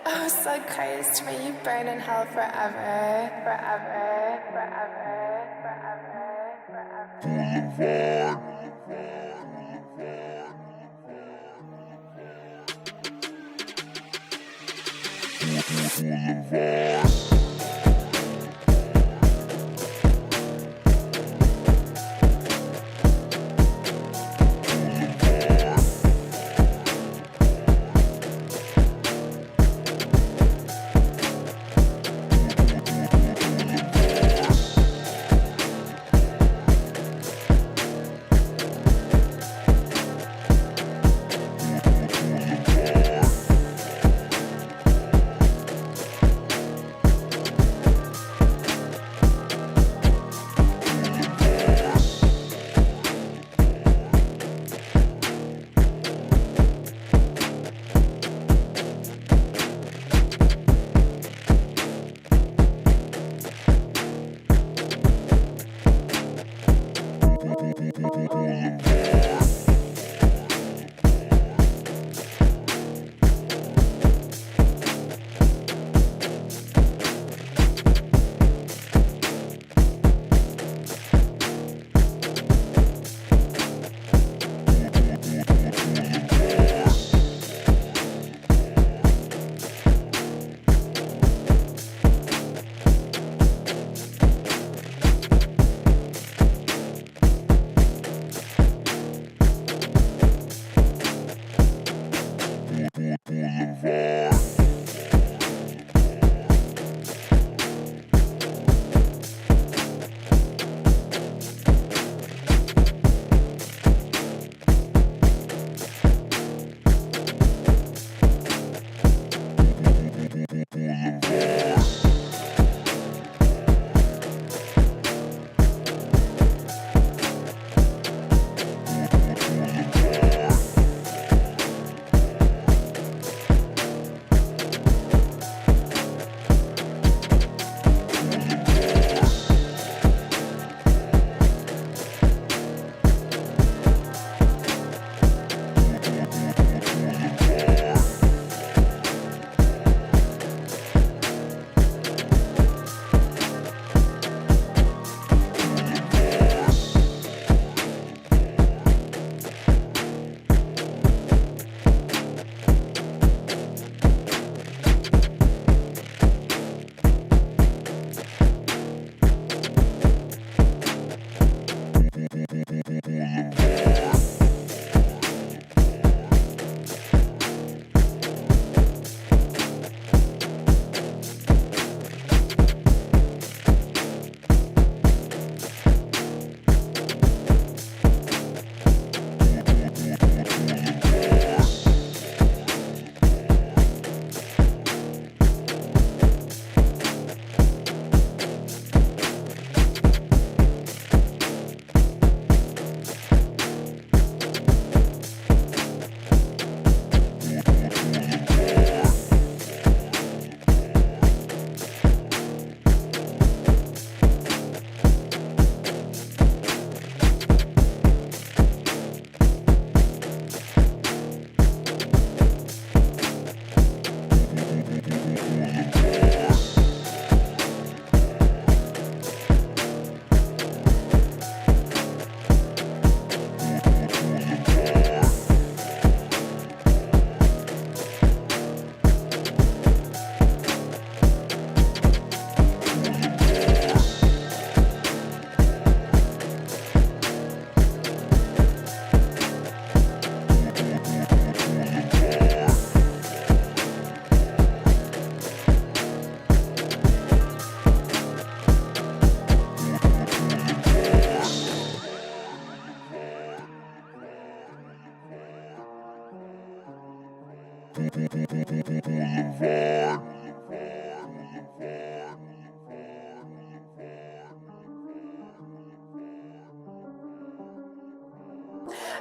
Oh, so crazy when you burn in hell forever, forever, forever, forever, forever.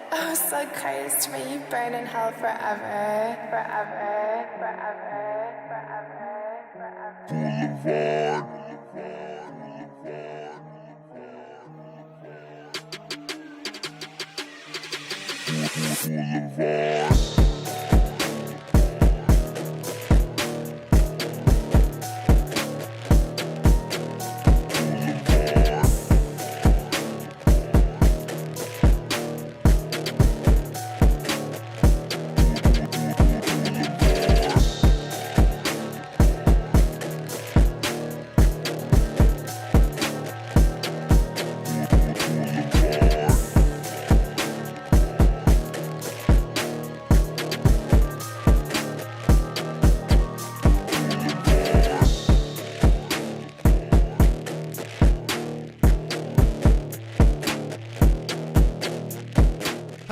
Oh, so crazy when you burn in hell forever, forever, forever, forever, forever. Boulevard.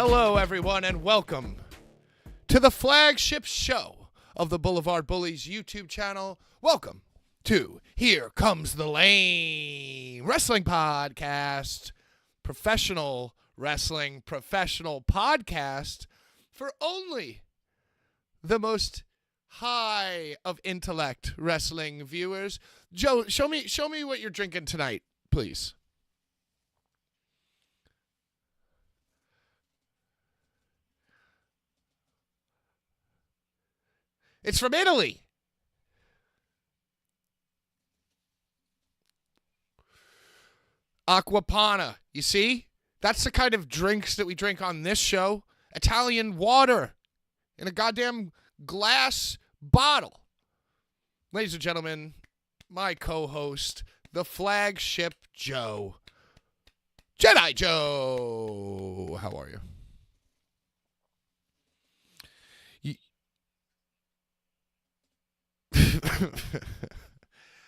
Hello, everyone, and welcome to the flagship show of the Boulevard Bullies YouTube channel. Welcome to Here Comes the Lane Wrestling Podcast, professional wrestling, professional podcast for only the most high of intellect wrestling viewers. Joe, show me what you're drinking tonight, please. It's from Italy. Aquapana. You see? That's the kind of drinks that we drink on this show. Italian water in a goddamn glass bottle. Ladies and gentlemen, my co-host, the flagship Joe. Jedi Joe. How are you?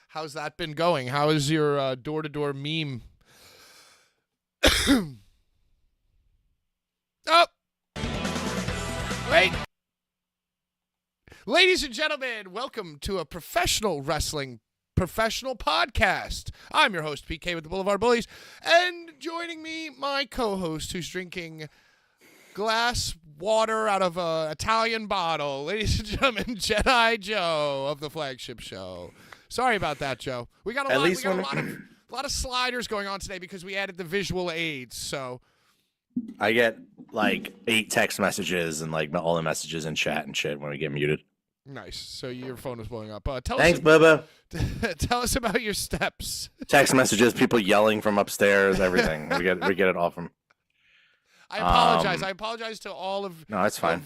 How's that been going? How is your door-to-door meme? Oh! Wait! Ladies and gentlemen, welcome to a professional wrestling professional podcast. I'm your host, PK with the Boulevard Bullies, and joining me, my co-host who's drinking glass water out of an Italian bottle. Ladies and gentlemen, Jedi Joe of the flagship show. Sorry about that, Joe. We got a lot of sliders going on today because we added the visual aids. So I get like 8 text messages and like all the messages in chat and shit when we get muted. Nice. So your phone is blowing up. Thanks, Bubba. Tell us about your steps. Text messages, people yelling from upstairs, everything. we get it all from. I apologize. I apologize to all of. No, it's fine.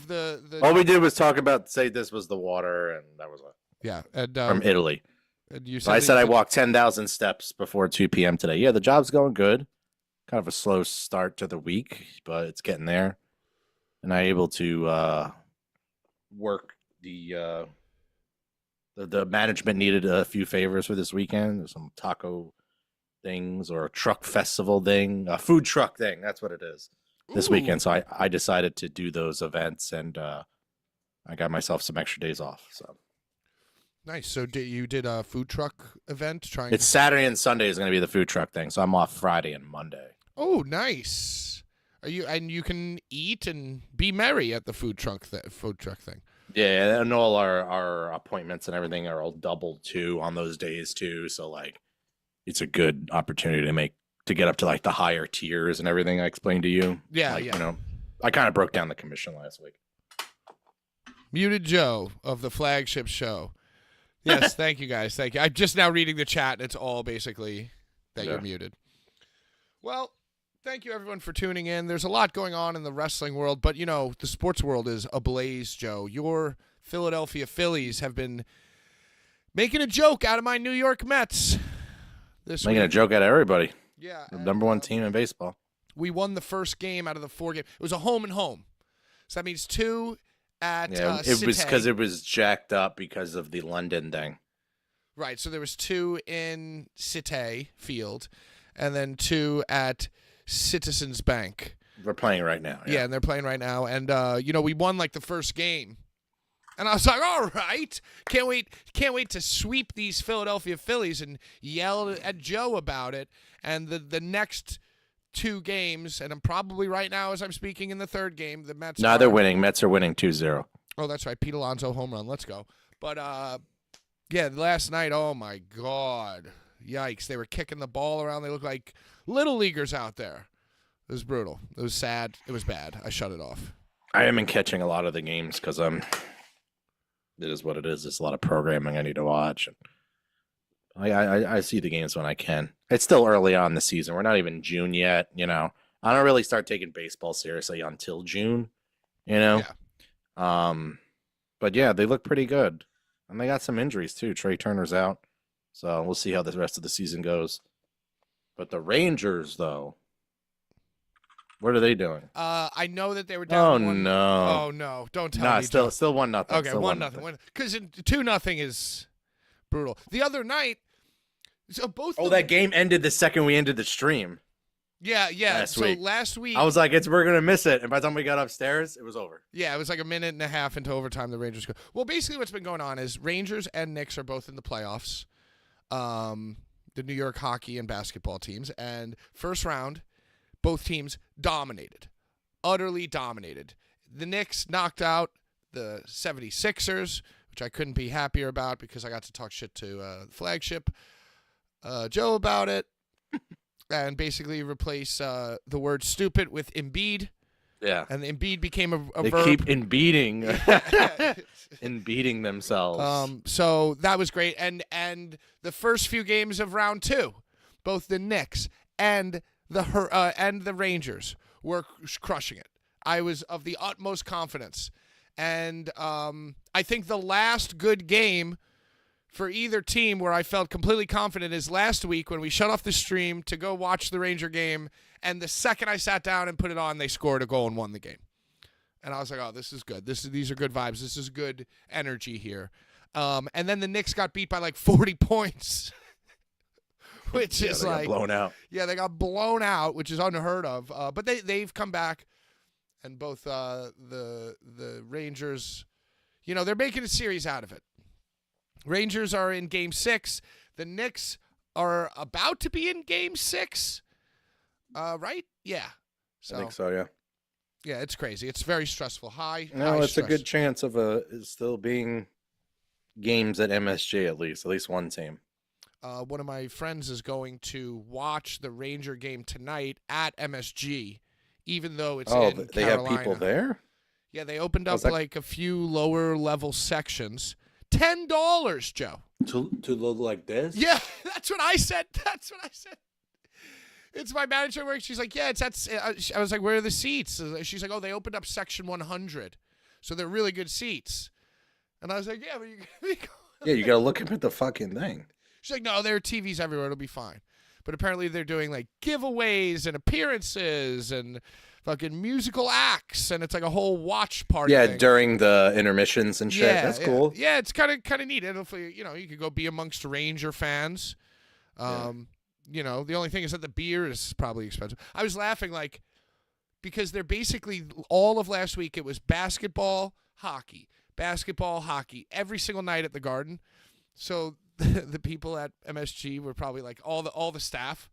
All we did was talk about say this was the water, and that was it. Yeah, and from Italy. And you said I said I walked 10,000 steps before 2 p.m. today. Yeah, the job's going good. Kind of a slow start to the week, but it's getting there. And I'm able to work the management needed a few favors for this weekend. There's some taco things or a truck festival thing, a food truck thing. That's what it is. This weekend, so I decided to do those events, and I got myself some extra days off. So nice. So you did a food truck event? It's Saturday and Sunday is going to be the food truck thing, so I'm off Friday and Monday. Oh, nice. You can eat and be merry at the food truck thing. Yeah, and all our appointments and everything are all doubled too on those days too. So like, it's a good opportunity to get up to like the higher tiers and everything I explained to you. Yeah, like, yeah. You know, I kind of broke down the commission last week. Muted Joe of the flagship show. Yes, thank you guys. Thank you. I'm just now reading the chat, and it's all basically that you're muted. Well, thank you everyone for tuning in. There's a lot going on in the wrestling world, but you know, the sports world is ablaze, Joe. Your Philadelphia Phillies have been making a joke out of my New York Mets this week. Making a joke out of everybody. Yeah. The number one team in baseball. We won the first game out of the 4 games. It was a home and home. So that means 2 at it was because it was jacked up because of the London thing. Right. So there was 2 in Cité Field and then 2 at Citizens Bank. We're playing right now. Yeah, and they're playing right now. And, we won like the first game. And I was like, all right, can't wait to sweep these Philadelphia Phillies and yell at Joe about it. And the next 2 games, and I'm probably right now as I'm speaking in the 3rd game, the Mets. No, they're winning. Mets are winning 2-0. Oh, that's right. Pete Alonso home run. Let's go. But, yeah, last night, oh, my God. Yikes. They were kicking the ball around. They looked like little leaguers out there. It was brutal. It was sad. It was bad. I shut it off. I haven't been catching a lot of the games because it is what it is. There's a lot of programming I need to watch. I see the games when I can. It's still early on in the season. We're not even June yet, you know. I don't really start taking baseball seriously until June, you know. Yeah. But yeah, they look pretty good. And they got some injuries too. Trey Turner's out. So we'll see how the rest of the season goes. But the Rangers, though, what are they doing? I know that they were down. Oh, no. Oh, no. Don't tell me. No, still 1-0. Okay, still 1-0. Because 2-0 is brutal. The other night, so both. That game ended the second we ended the stream. Yeah. Last So week. last week, I was like, we're gonna miss it, and by the time we got upstairs, it was over. yeah, it was like a minute and a half into overtime. The Rangers go. Well, basically, what's been going on is Rangers and Knicks are both in the playoffs. The New York hockey and basketball teams, and first round, both teams dominated, utterly dominated. The Knicks knocked out the 76ers, which I couldn't be happier about because I got to talk shit to the flagship Joe about it, and basically replace the word stupid with Embiid. Yeah. And Embiid became a They verb. keep beating themselves. So that was great. And the first few games of round 2, both the Knicks and the Rangers were crushing it. I was of the utmost confidence. And I think the last good game for either team where I felt completely confident is last week when we shut off the stream to go watch the Ranger game. And the second I sat down and put it on, they scored a goal and won the game. And I was like, oh, this is good. These are good vibes. This is good energy here. And then the Knicks got beat by like 40 points, which is they got like blown out. Yeah, they got blown out, which is unheard of. But they've come back, and both the Rangers, they're making a series out of it. Rangers are in Game 6. The Knicks are about to be in Game 6. Right? Yeah. I think so, yeah. Yeah, it's crazy. It's very stressful. High It's stress. a good chance of still being games at MSG at least one team. One of my friends is going to watch the Ranger game tonight at MSG, even though it's in they Carolina. have people there? Yeah, they opened up like a few lower level sections. $10, Joe. To look like this? Yeah, that's what I said. It's my manager at work. She's like, yeah, it's at. I was like, where are the seats? She's like, oh, they opened up section 100, so they're really good seats. And I was like, yeah, but you're gonna be. Yeah, you gotta look up at the fucking thing. She's like, no, there are TVs everywhere. It'll be fine. But apparently they're doing like giveaways and appearances and fucking musical acts, and it's like a whole watch party. Yeah, thing. during the intermissions and shit. Yeah, That's cool. Yeah, it's kind of neat. And hopefully, you could go be amongst Ranger fans. The only thing is that the beer is probably expensive. I was laughing because they're basically all of last week it was basketball, hockey, every single night at the Garden. So the people at MSG were probably like all the staff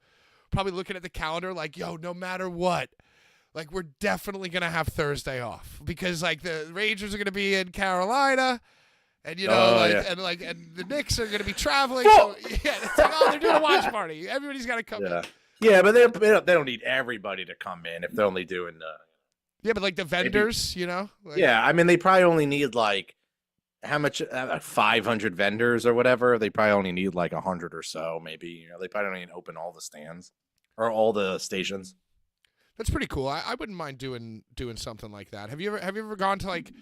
probably looking at the calendar like, yo, no matter what, like we're definitely gonna have Thursday off because like the Rangers are gonna be in Carolina. And and the Knicks are going to be traveling. So yeah, it's like, they're doing a watch party. Everybody's got to come. Yeah, yeah, but they don't need everybody to come in if they're only doing. Yeah, but like the vendors, yeah, I mean they probably only need like how much 500 vendors or whatever. They probably only need like 100 or so, maybe. They probably don't need to open all the stands or all the stations. That's pretty cool. I wouldn't mind doing something like that. Have you ever gone to like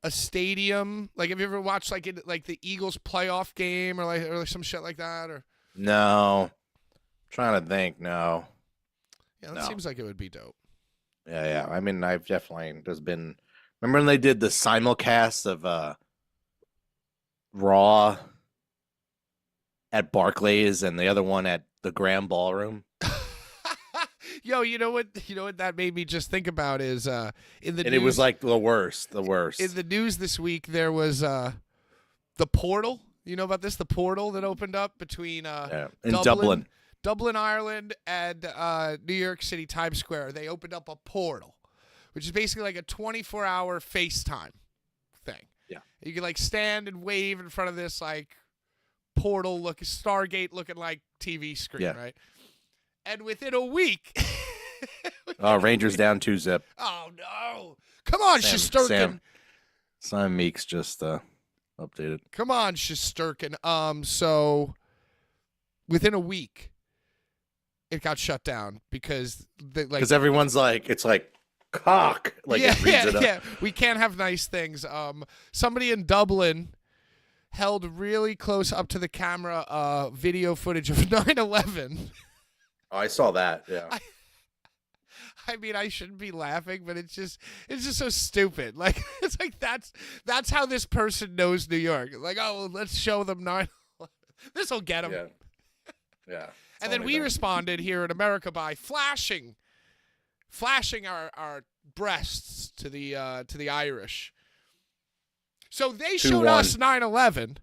a stadium? Like, have you ever watched like the Eagles playoff game or some shit like that? Or no, I'm trying to think. No. Yeah, that seems like it would be dope. Yeah. I mean, I've definitely been. Remember when they did the simulcast of Raw at Barclays and the other one at the Grand Ballroom? Yo, you know what that made me just think about is in the and news, it was like the worst. In the news this week, there was the portal. You know about this? The portal that opened up between in Dublin, Ireland, and New York City Times Square. They opened up a portal, which is basically like a 24-hour FaceTime thing. Yeah, you can like stand and wave in front of this like portal Stargate looking like TV screen, right? And within a week, Rangers down 2-0. Oh no! Come on, Shesterkin. Sam Meeks just updated. Come on, Shesterkin. So within a week, it got shut down because everyone's like it's like cock. Like it reads it up. Yeah. We can't have nice things. Somebody in Dublin held really close up to the camera video footage of 9/11. Oh, I saw that. Yeah. I mean, I shouldn't be laughing, but it's just so stupid. Like it's like that's how this person knows New York. Like, oh, well, let's show them 9/11. This will get them. Yeah. And then we responded here in America by flashing our breasts to the Irish. So they showed 2-1. us 9/11.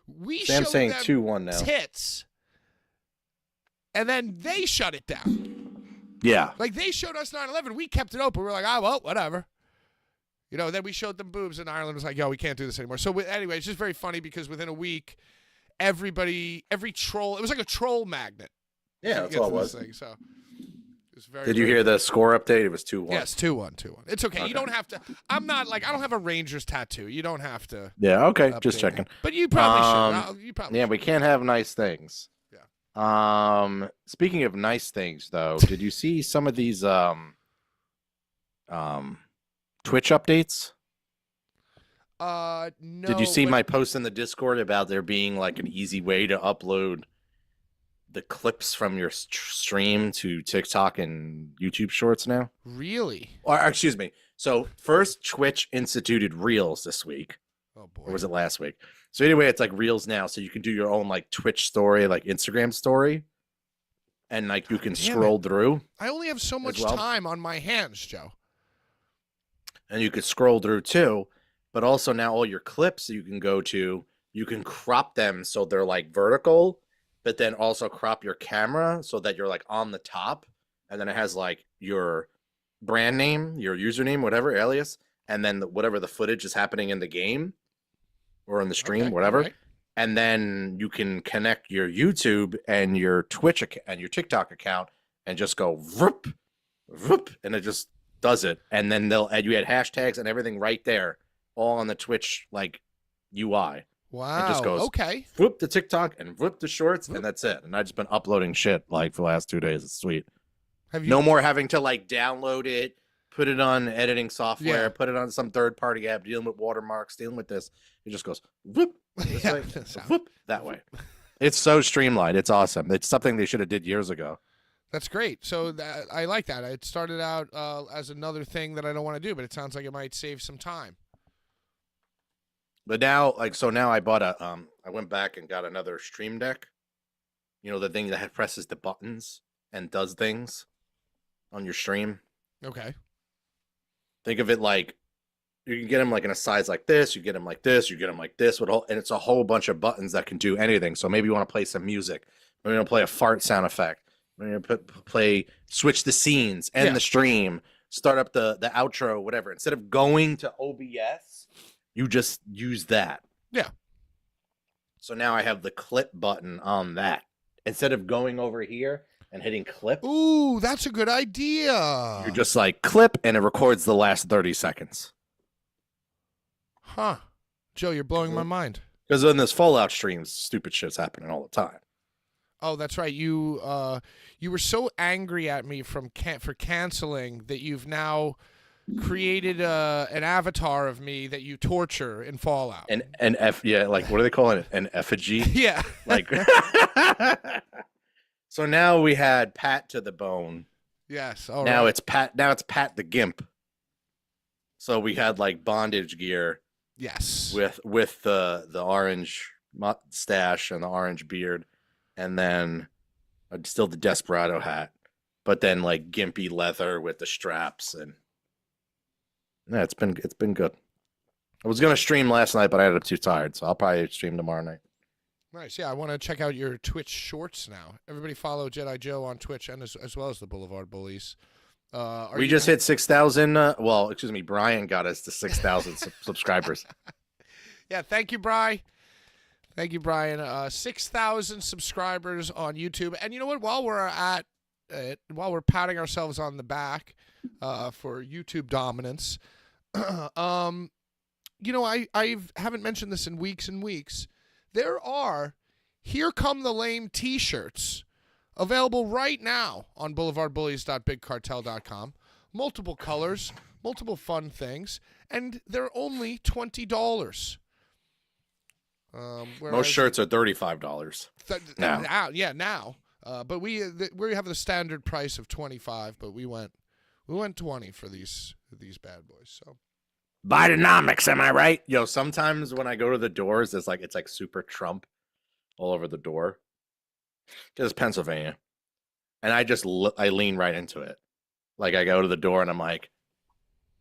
We Sam's showed saying them 2-1 now. tits, and then they shut it down. Yeah. Like they showed us 9/11. We kept it open. We were like, well, whatever. Then we showed them boobs, and Ireland was like, yo, we can't do this anymore. So anyway, it's just very funny because within a week, every troll, it was like a troll magnet. Yeah, that's all it was. Thing, so it was very. Did you hear the score update? It was 2-1. Yes, 2-1. It's okay. You don't have to. I'm not like I don't have a Rangers tattoo. You don't have to. Yeah. Okay. update Just checking. me. But you probably should. You probably. Yeah, should. we can't have nice things. Yeah. Speaking of nice things, though, did you see some of these Twitch updates? No. Did you see but- my post in the Discord about there being like an easy way to upload the clips from your stream to TikTok and YouTube Shorts now? Really? Or excuse me. So first, Twitch instituted Reels this week, Oh boy. or was it last week? So anyway, it's like Reels now, so you can do your own like Twitch story, like Instagram story, and like you can damn scroll through, I only have so much well. time on my hands, Joe. and you could scroll through too. But also now all your clips you can go to, you can crop them so they're like vertical, but then also crop your camera so that you're like on the top, and then it has like your brand name, your username, whatever alias, and then whatever the footage is happening in the game or in the stream, Okay, whatever. alright. And then you can connect your YouTube and your Twitch and your TikTok account and just go vroop, vroop, and it just does it. And then you add hashtags and everything right there, all on the Twitch like UI. Wow. just goes- okay. Whoop the TikTok and whoop the shorts, Whoop. and that's it. And I've just been uploading shit like for the last 2 days. It's sweet. Have you? No more having to like download it, put it on editing software, Yeah. put it on some third party app, dealing with watermarks, dealing with this. It just goes whoop this Yeah, way, that's how- whoop that way. It's so streamlined. It's awesome. It's something they should have did years ago. That's great. So I like that. It started out as another thing that I don't want to do, but it sounds like it might save some time. But now, now I bought I went back and got another Stream Deck. You know, the thing that presses the buttons and does things on your stream. Okay. Think of it like you can get them like in a size like this, you get them like this, you get them like this, and it's a whole bunch of buttons that can do anything. So maybe you want to play some music. Maybe you want to play a fart sound effect. Maybe you want to play, switch the scenes, end Yeah. the stream, start up the outro, whatever. Instead of going to OBS, you just use that. Yeah. So now I have the clip button on that. Instead of going over here and hitting clip, Ooh, that's a good idea. you're just like clip and it records the last 30 seconds. Huh. Joe, you're blowing my mind. Because in this Fallout streams, stupid shit's happening all the time. Oh, that's right. You were so angry at me for canceling that you've now created an avatar of me that you torture in Fallout. Like what do they call it? An effigy? Yeah. Like so now we had Pat to the bone. Yes. All Now right. it's Pat the Gimp. So we had like bondage gear Yes. with the orange mustache and the orange beard, and then still the Desperado hat, but then like gimpy leather with the straps, and yeah, it's been good. I was gonna stream last night, but I ended up too tired, so I'll probably stream tomorrow night. Nice. Yeah, I want to check out your Twitch shorts now. Everybody follow Jedi Joe on Twitch and as well as the Boulevard Bullies. We just hit 6,000. Well, excuse me, Brian got us to 6,000 subscribers. Yeah, thank you, Bri. Thank you, Brian. 6,000 subscribers on YouTube. And you know what? While we're at it, while we're patting ourselves on the back for YouTube dominance, you know, I haven't mentioned this in weeks and weeks. There are Here Come the Lame t-shirts available right now on boulevardbullies.bigcartel.com. Multiple colors, multiple fun things, and they're only $20. Most shirts are $35. Now. Now. But we have the standard price of $25, but we went $20 for these bad boys. So Bidenomics, am I right? Yo, sometimes when I go to the doors, it's like Super Trump all over the door. Because it's Pennsylvania. And I lean right into it. Like, I go to the door and I'm like,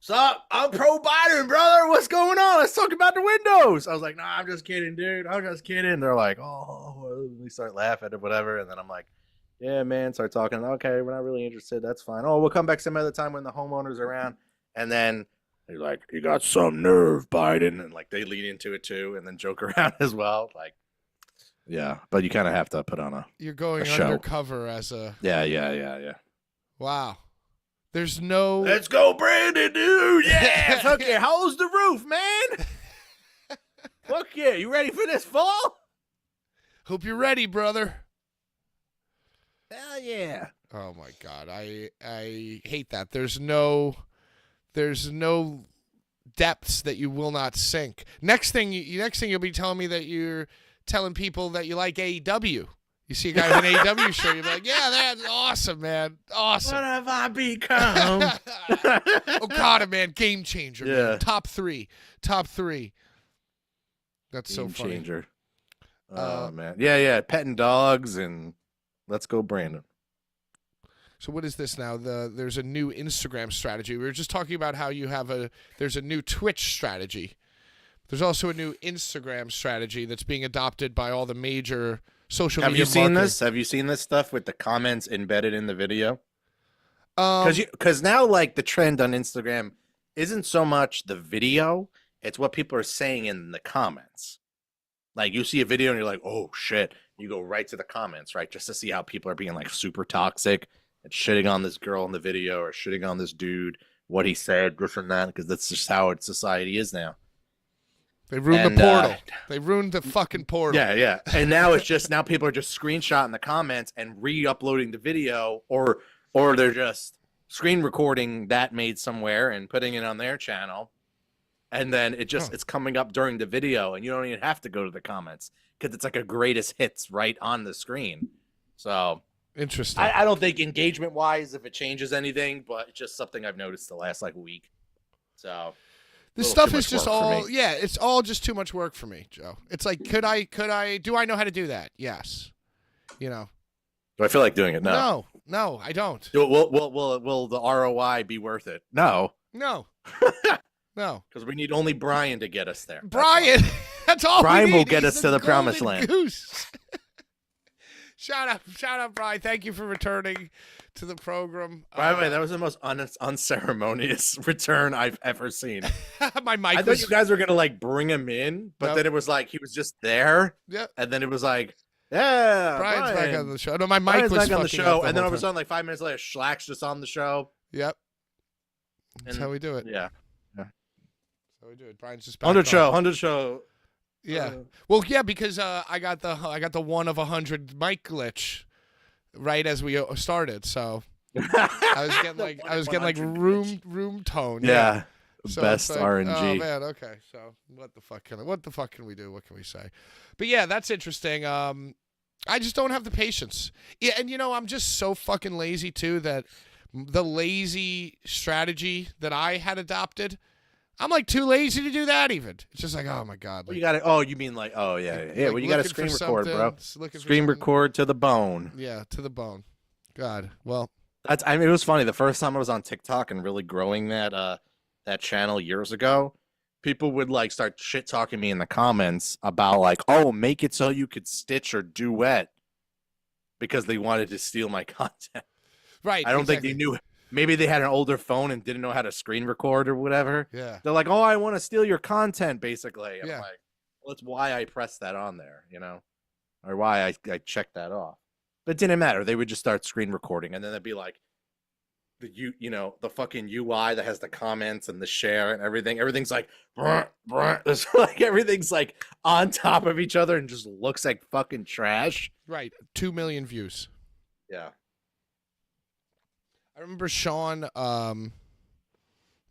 "Sup? I'm pro Biden, brother. What's going on? Let's talk about the windows." I was like, "Nah, I'm just kidding, dude. I'm just kidding." They're like, "Oh," we start laughing or whatever. And then I'm like, "Yeah, man." Start talking. "Okay, we're not really interested. That's fine. Oh, we'll come back some other time when the homeowner's around." And then they're like, "You got some nerve, Biden." And like, they lead into it too and then joke around as well. Like, yeah. But you kind of have to put on a You're going show. undercover as a. Yeah. Wow. There's no. Let's go, Brandon, dude. Yeah. Fuck yeah. How's the roof, man? Fuck yeah. You ready for this fall? Hope you're ready, brother. Hell yeah. Oh my God, I hate that. There's no depths that you will not sink. Next thing you'll be telling me that you're telling people that you like AEW. You see a guy with an AEW shirt, you'll be like, "Yeah, that's awesome, man. Awesome." What have I become? Okada, man, game changer. Yeah. Man. Top three. That's so Game funny. changer. Oh man. Yeah. Petting dogs and let's go, Brandon. So what is this now? There's a new Instagram strategy. We were just talking about how there's a new Twitch strategy. There's also a new Instagram strategy that's being adopted by all the major social media. Have you seen marketers. this? Have you seen this stuff with the comments embedded in the video? Um, Because now, like, the trend on Instagram isn't so much the video; it's what people are saying in the comments. Like, you see a video and you're like, "Oh shit!" You go right to the comments, right, just to see how people are being like super toxic and shitting on this girl in the video or shitting on this dude, what he said, this and that, because that's just how society is now. They ruined the portal. They ruined the fucking portal. Yeah. And now now people are just screenshotting the comments and re-uploading the video, or they're just screen recording that made somewhere and putting it on their channel. And then it's coming up during the video and you don't even have to go to the comments because it's like a greatest hits right on the screen. So Interesting. I don't think engagement wise, if it changes anything, but it's just something I've noticed the last like week. So This little stuff too is much just work for all, me. yeah, it's all just too much work for me, Joe. It's like, do I know how to do that? Yes. You know, do I feel like doing it? No. no, I don't. Will the ROI be worth it? No. No, no. Because we need only Brian to get us there. That's Brian, that's all Brian we will need. get He's us to the promised golden land. Goose. Shout out, Brian. Thank you for returning to the program. By the way, that was the most unceremonious return I've ever seen. My mic I thought was. you guys were gonna like bring him in, but Nope. then it was like he was just there, Yeah, and then it was like, yeah, Brian's Brian. back on the show. No, my mic Brian's was back on the fucking show, up and then all whole of a time. sudden, like 5 minutes later, Schlack's just on the show. Yep. That's And- how we do it. Yeah, That's how we do it. Brian's just back on. 100 show. Yeah. Well, yeah, because I got the 1 of 100 mic glitch right as we started, so I was getting like room tone. Yeah, So best it's like, RNG. Oh man, okay. So what the fuck can we do? What can we say? But yeah, that's interesting. I just don't have the patience. Yeah, and I'm just so fucking lazy too that the lazy strategy that I had adopted, I'm like too lazy to do that even. It's just like, oh my god. You got it. Oh, you mean like? Oh yeah. like Well, you got to looking screen for record, bro. something, looking for Screen something- record to the bone. Yeah, to the bone. God. Well, I mean, it was funny. The first time I was on TikTok and really growing that channel years ago, people would like start shit talking me in the comments about like, oh, make it so you could stitch or duet because they wanted to steal my content. right. I don't exactly. think they knew. Maybe they had an older phone and didn't know how to screen record or whatever. Yeah. They're like, oh, I want to steal your content, basically. I'm Yeah. like, well, that's why I pressed that on there, or why I checked that off. But it didn't matter. They would just start screen recording, and then they'd be like, the fucking UI that has the comments and the share and everything. Everything's like, bruh, bruh. It's like everything's like on top of each other and just looks like fucking trash. Right. 2 million views. Yeah. I remember Sean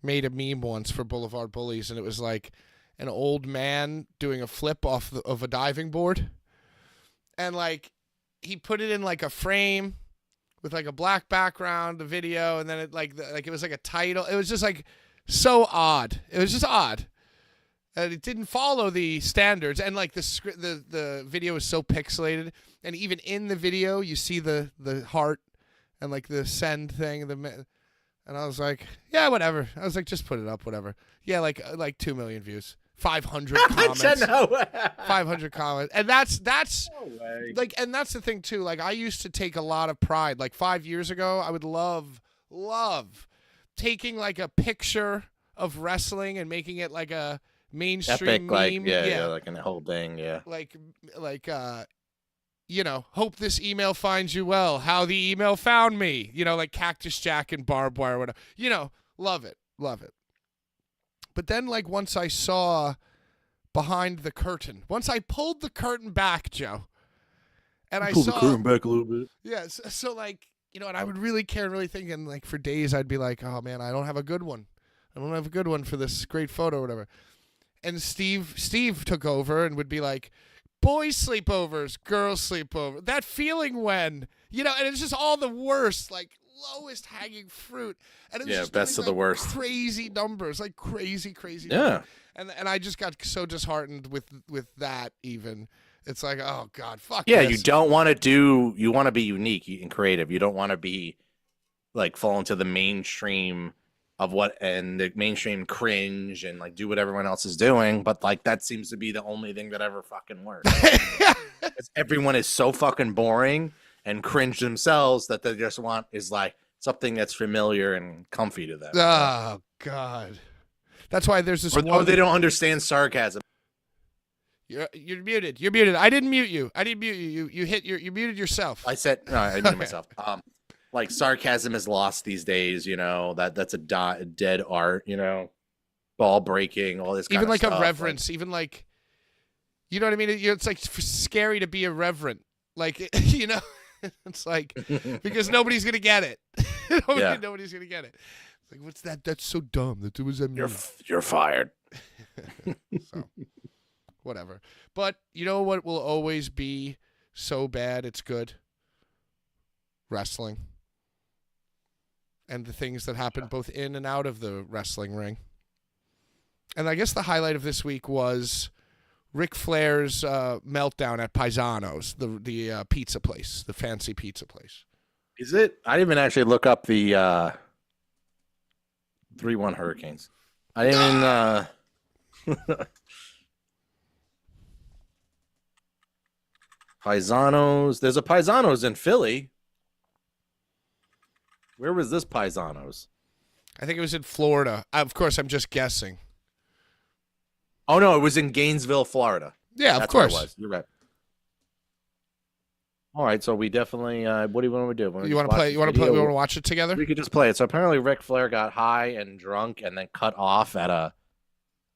made a meme once for Boulevard Bullies, and it was like an old man doing a flip off of a diving board, and like he put it in like a frame with like a black background, the video, and then it like it was like a title. It was just like so odd. It was just odd. And it didn't follow the standards, and like the video was so pixelated. And even in the video, you see the heart and like the send thing. And I was like, yeah, whatever. I was like, just put it up, whatever. Yeah, like 2 million views, 500 comments, No way. 500 comments, and that's No way. like, and that's the thing too. Like, I used to take a lot of pride. Like 5 years ago, I would love taking like a picture of wrestling and making it like a mainstream Epic, like meme. yeah, like a whole thing, yeah. Like you know, hope this email finds you well. How the email found me. You know, like Cactus Jack and barbed wire, whatever. You know, love it. But then, like, once I saw behind the curtain, once I pulled the curtain back, Joe, and I saw the curtain back a little bit. yeah, so like, you know, and I would really care and really think, and like for days I'd be like, oh man, I don't have a good one. I don't have a good one for this great photo or whatever. And Steve took over and would be like, boys sleepovers, girls sleepover. That feeling when, you know, and it's just all the worst, like lowest hanging fruit. And it was just best doing, of the like, worst. crazy numbers, like crazy Yeah. numbers. And I just got so disheartened with that even. It's like, oh God, fuck Yeah, this. you don't want to do. You want to be unique and creative. You don't want to be like fall into the mainstream of what and the mainstream cringe and like do what everyone else is doing. But like that seems to be the only thing that ever fucking works. 'Cause everyone is so fucking boring and cringe themselves that they just want is like something that's familiar and comfy to them. Oh God, that's why there's this Or one. they don't understand sarcasm. You're muted. You're muted. I didn't mute you. You muted yourself. I said no. I muted myself. Like sarcasm is lost these days. You know that's a dead art. You know, ball breaking, all this. Even kind like of stuff. a reverence. Even like, you know what I mean? It's like scary to be irreverent. Like, you know, it's like because nobody's gonna get it. Nobody's gonna get it. It's like, what's that? That's so dumb. What does that mean? You're fired. So, whatever. But you know what will always be so bad it's good? Wrestling. And the things that happen both in and out of the wrestling ring. And I guess the highlight of this week was Ric Flair's meltdown at Paisano's, the pizza place, the fancy pizza place. Is it? I didn't even actually look up the 3-1 Hurricanes. I didn't even Paisanos. There's a Paisanos in Philly. Where was this Paisanos? I think it was in Florida. Of course, I'm just guessing. Oh no, it was in Gainesville, Florida. Yeah, That's of course. where it was. You're right. All right, so we definitely. What do you want to do? You want to play? You want to play? We want to watch it together? We could just play it. So apparently, Ric Flair got high and drunk, and then cut off at a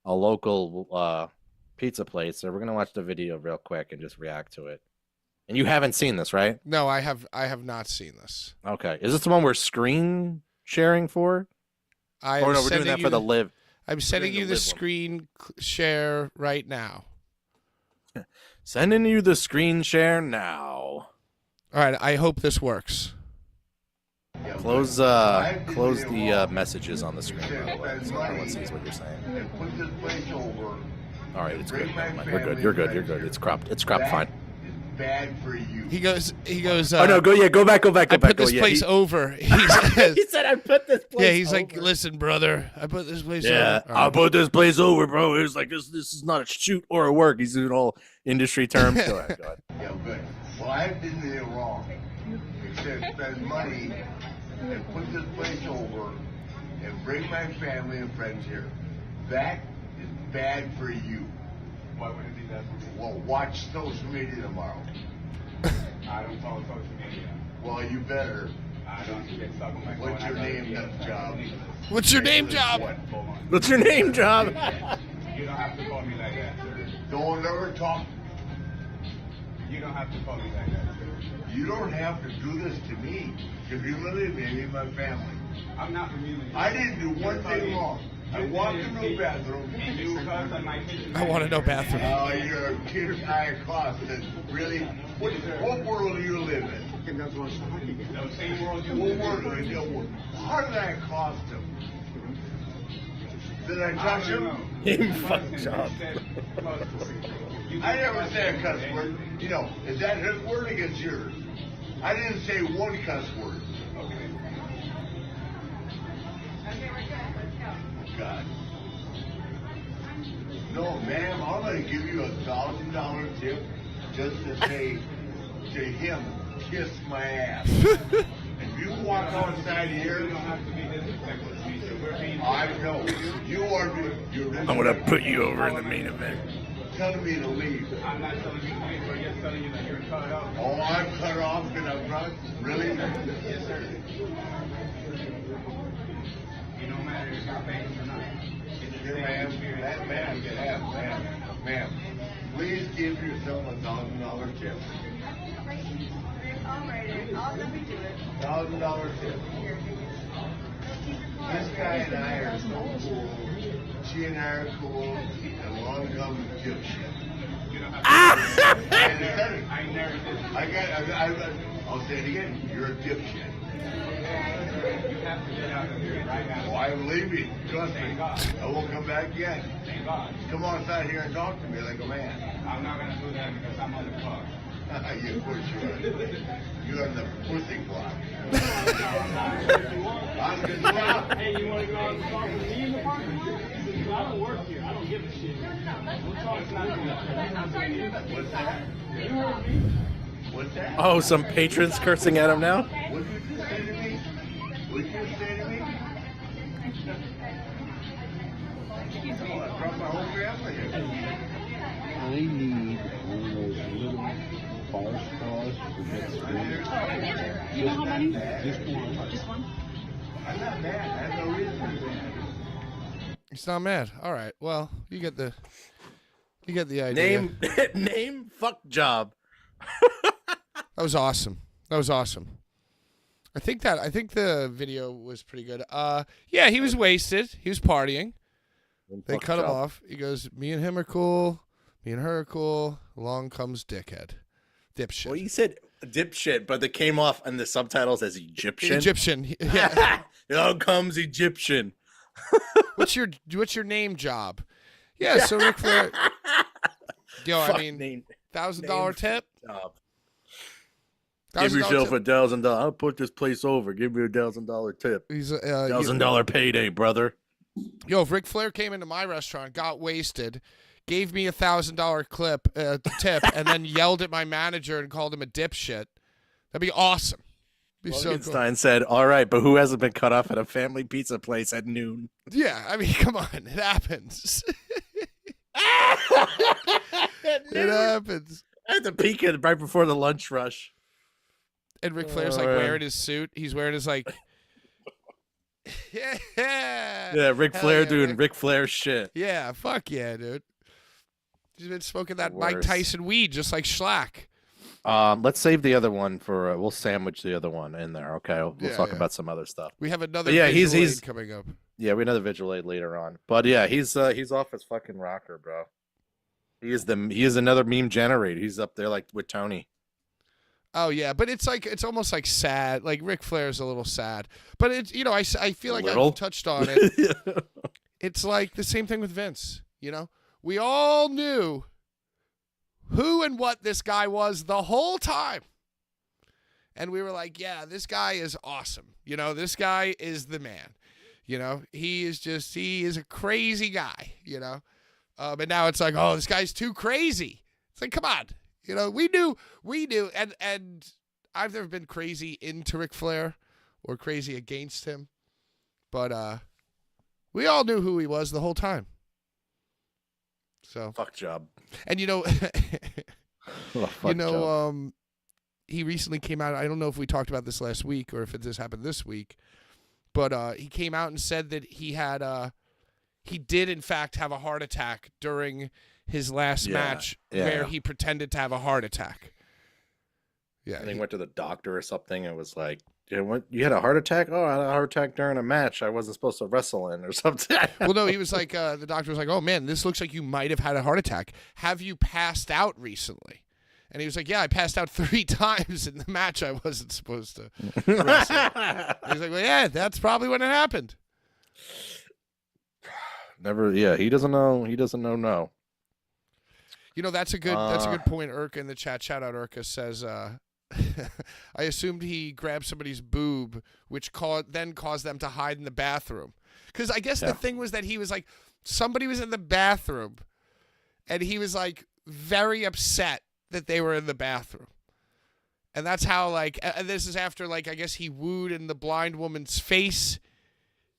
local pizza place. So we're gonna watch the video real quick and just react to it. And you haven't seen this, right? No, I have not seen this. Okay, is this the one we're screen sharing for? I Or am no, we're doing sending that for the live. I'm sending doing you the the live one. screen share right now. Sending you the screen share now. All right, I hope this works. Close the messages on the screen, by the way, so everyone sees what you're saying. Put this place over. All right, it's good. Never mind. We're good. You're good. You're good. It's cropped. It's cropped fine. Bad for you. He goes. Oh no, go back. Go I back. put this yeah, place over. He says, He said I put this place yeah, he's over. like, listen, brother, I put this place Yeah, over. I put this place over, bro. It was like this is not a shoot or a work. He's doing all industry terms. Go ahead. Yeah, good. Well, I didn't do it wrong. Except spend money and put this place over and bring my family and friends here. That is bad for you. Why would it be that for me? Well, watch social media tomorrow. I don't follow social media. Well, you better. I don't get stuck on my phone. What's your name, job? What's your name, job? Hold on. What's your name, job? You don't have to call me like that, sir. Don't ever talk. You don't have to call me like that, sir. You don't have to do this to me. You're humiliating me and my family. I'm not humiliating. I didn't do one thing wrong. I walked into the bathroom. And you cuss on my kitchen. I want to know bathroom. Oh, you're a kid guy accosted. Really? What world do you live in? The same world you What live world in. do you live in? How did I accost him? Did I touch I don't him? know. Name fuck You job. said cuss. I never say a cuss word. You know, is that his word against yours? I didn't say one cuss word. Okay. God. No, ma'am, I'm going to give you $1,000 tip just to say to him, kiss my ass. If you walk outside here, You don't have to be disrespectful to me, so we're being. I know. You are you're I'm gonna put you over in the main event. telling me to leave. I'm not telling you to leave, we're just telling you that you're cut off. Oh, I'm cut off and I'm not? Really? Yes, sir. It don't matter if you're famous or not. Here, ma'am, ma'am, please give yourself $1,000 tip. $1,000 tip. This guy and I are so cool. She and I are cool. And along comes dipshit. You don't have to. I I never did. I'll say it again. You're a dipshit. You have to get out of here right now. Oh, I'm leaving. Trust me. Thank God. I won't come back again. Thank God. Come on inside here and talk to me like a man. I'm not gonna do that because I'm on the clock. You push you are. You're on the pussy clock. On the clock. Hey, you want to go out and talk with me in the park? I don't work here. I don't give a shit. We'll talk What's that? You heard me. What's that? Oh, some patrons cursing at him now. What did you say to me? What did you say to me? Oh, I brought my whole family here. I need one of those little bar straws for next week. You know how many? Just one. Just one? I'm not mad. I have no reason to be mad. He's not mad. All right. Well, you get the idea. Name, fuck job. That was awesome. That was awesome. I think the video was pretty good. Yeah, he was wasted. He was partying. They Fuck cut him job. off. He goes, "Me and him are cool. Me and her are cool. Along comes dickhead, dipshit, Well, you said dipshit, but they came off in the subtitles as Egyptian. Egyptian." Yeah. Out comes Egyptian. what's your name job? Yeah. So Ric Flair. Yo, I Fuck mean, name $1,000 tip. job. Give $1,000 yourself tip. $1,000. I'll put this place over. Give me $1,000 tip. He's $1,000 payday, brother. Yo, if Ric Flair came into my restaurant, got wasted, gave me $1,000 tip, and then yelled at my manager and called him a dipshit, that'd be awesome. Be so cool. Stein said, "All right, but who hasn't been cut off at a family pizza place at noon?" Yeah, I mean, come on, it happens. It happens. I had to peek it right before the lunch rush. And Ric Flair's like wearing his suit. He's wearing his like. Yeah. Yeah, Ric Hell Flair yeah, doing Ric. Ric Flair shit. Yeah, fuck yeah, dude. He's been smoking that Mike Worse. Tyson weed just like Schlack. Let's save the other one for. We'll sandwich the other one in there. Okay, we'll Yeah, talk yeah. about some other stuff. We have another. But yeah, visual he's- aid coming up. Yeah, we have another visual aid later on. But yeah, he's off his fucking rocker, bro. He is another meme generator. He's up there like with Tony. Oh yeah, but it's almost like sad. Like Ric Flair's a little sad, but it's I feel like Little? I've touched on it. It's like the same thing with Vince. We all knew who and what this guy was the whole time, and we were like, yeah, this guy is awesome. This guy is the man. He is a crazy guy. But now it's like, oh, this guy's too crazy. It's like, come on. We knew, and I've never been crazy into Ric Flair or crazy against him, but we all knew who he was the whole time. So, Fuck job. and Oh, fuck job. he recently came out. I don't know if we talked about this last week or if it just happened this week, but he came out and said that he did in fact have a heart attack during his last match where he pretended to have a heart attack. Yeah. And he went to the doctor or something and was like, you had a heart attack? Oh, I had a heart attack during a match I wasn't supposed to wrestle in or something. Well, no, he was like, the doctor was like, oh man, this looks like you might have had a heart attack. Have you passed out recently? And he was like, yeah, I passed out 3 times in the match I wasn't supposed to wrestle. He's like, well, yeah, that's probably when it happened. Never, yeah, he doesn't know. He doesn't know. No. You know, that's a good point. Urka in the chat. Shout out Urka says, I assumed he grabbed somebody's boob, which then caused them to hide in the bathroom. Because I guess the thing was that he was like, somebody was in the bathroom, and he was like very upset that they were in the bathroom. And that's how, like, and this is after, like, I guess he wooed in the blind woman's face.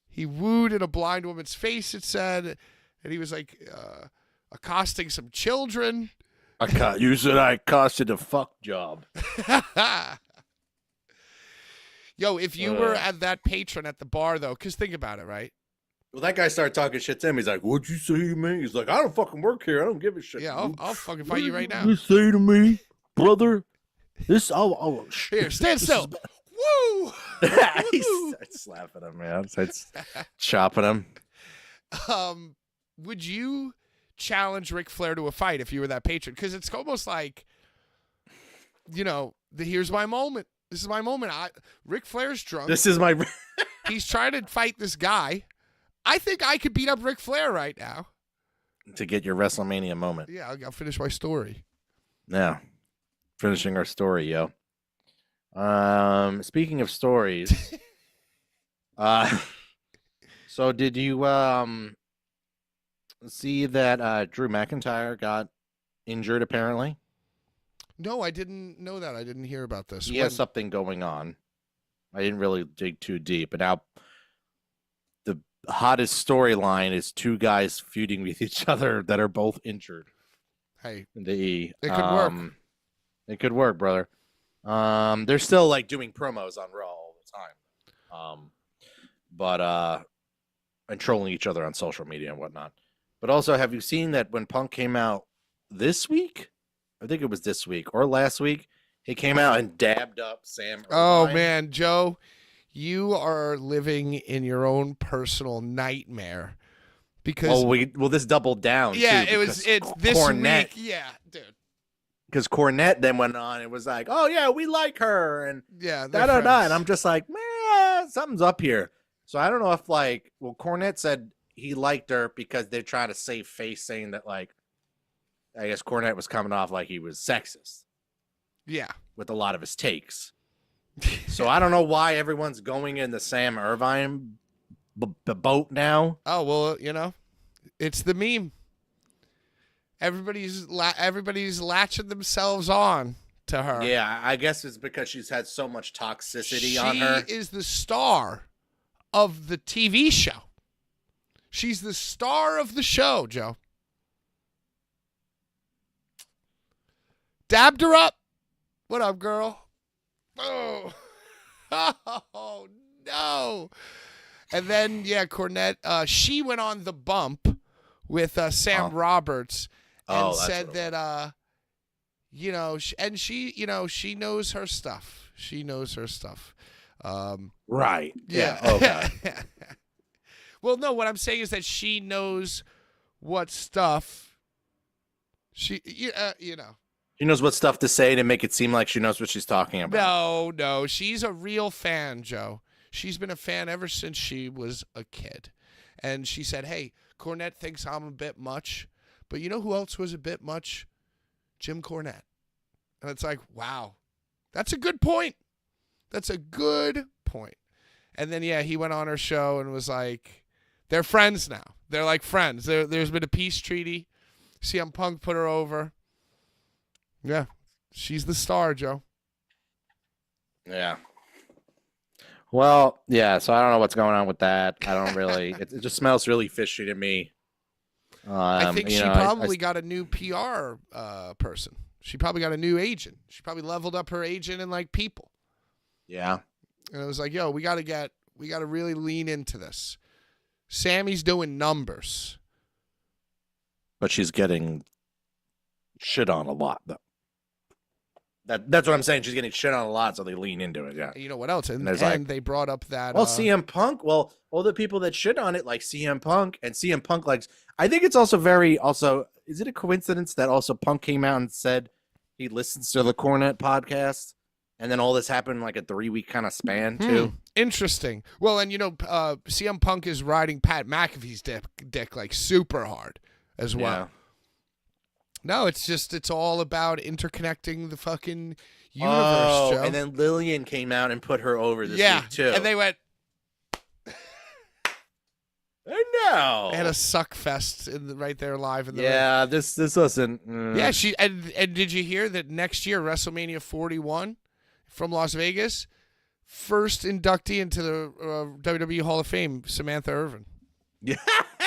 He wooed in a blind woman's face, it said. And he was like accosting some children. You said I accosted a fuck job. Yo, if you were at that patron at the bar, though, because think about it, right? Well, that guy started talking shit to him. He's like, "What'd you say to me?" He's like, "I don't fucking work here. I don't give a shit." Yeah, I'll fucking fight you right now. You say to me, brother? Here, stand still. Woo! He starts slapping him, man. Starts chopping him. Would you challenge Ric Flair to a fight if you were that patron? Because it's almost like, you know, here's my moment. This is my moment. Ric Flair's drunk. This is my. He's trying to fight this guy. I think I could beat up Ric Flair right now. To get your WrestleMania moment. Yeah, I'll finish my story. Yeah. Finishing our story, yo. Speaking of stories, so did you see that Drew McIntyre got injured apparently? No, I didn't know that. I didn't hear about this. He has something going on. I didn't really dig too deep, but now the hottest storyline is two guys feuding with each other that are both injured. Hey, it could work. It could work, brother. They're still like doing promos on Raw all the time. But and trolling each other on social media and whatnot. But also, have you seen that when Punk came out this week? I think it was this week or last week. He came out and dabbed up Sam Irvine. Oh man, Joe, you are living in your own personal nightmare. Because this doubled down. Yeah, too, it's this Cornette, week. Yeah, dude. Because Cornette then went on. It was like, oh yeah, we like her, and yeah, and I'm just like, man, something's up here. So I don't know if Cornette said he liked her because they're trying to save face, saying that like, I guess Cornette was coming off like he was sexist. Yeah, with a lot of his takes. So I don't know why everyone's going in the Sam Irvine boat now. Oh well, you know, it's the meme. Everybody's latching themselves on to her. Yeah, I guess it's because she's had so much toxicity on her. She is the star of the TV show. She's the star of the show, Joe. Dabbed her up. What up, girl? Oh, oh no. And then, yeah, Cornette, she went on the bump with Sam Roberts and said that, you know, she knows her stuff. She knows her stuff. Right. Yeah. Okay. Well, no, what I'm saying is that she knows what stuff you know. She knows what stuff to say to make it seem like she knows what she's talking about. No, she's a real fan, Joe. She's been a fan ever since she was a kid. And she said, hey, Cornette thinks I'm a bit much, but you know who else was a bit much? Jim Cornette. And it's like, wow, that's a good point. That's a good point. And then, yeah, he went on her show and was like, they're friends now. They're like friends. There's been a peace treaty. CM Punk put her over. Yeah, she's the star, Joe. Yeah. Well, yeah, so I don't know what's going on with that. I don't really, it just smells really fishy to me. I think she probably got a new PR person. She probably got a new agent. She probably leveled up her agent and like people. Yeah. And it was like, yo, we got to really lean into this. Sammy's doing numbers. But she's getting shit on a lot, though. That's what I'm saying. She's getting shit on a lot, so they lean into it. Yeah. You know what else? And they brought up that. Well, CM Punk. Well, all the people that shit on it, like CM Punk, and CM Punk likes. I think it's also Is it a coincidence that also Punk came out and said he listens to the Cornette podcast, and then all this happened in like a 3-week kind of span too? Interesting. Well, and you know, CM Punk is riding Pat McAfee's dick like super hard as well. No, it's all about interconnecting the fucking universe, Oh, Joe. and then Lillian came out and put her over this week too. And they went. I know. They had a suck fest right there live in the ring. Yeah, this wasn't. Yeah, and did you hear that next year WrestleMania 41 from Las Vegas, first inductee into the WWE Hall of Fame, Samantha Irvin. Yeah.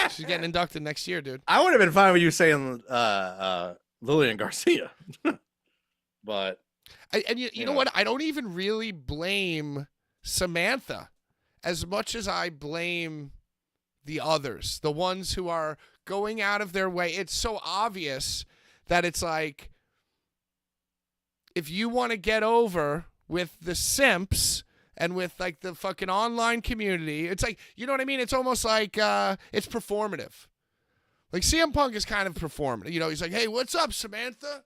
She's getting inducted next year, dude. I would have been fine with you saying Lillian Garcia, but And you know what? I don't even really blame Samantha as much as I blame the others, the ones who are going out of their way. It's so obvious that it's like, if you want to get over with the simps and with like the fucking online community, it's like, you know what I mean? It's almost like it's performative. Like CM Punk is kind of performative. You know, he's like, hey, what's up, Samantha?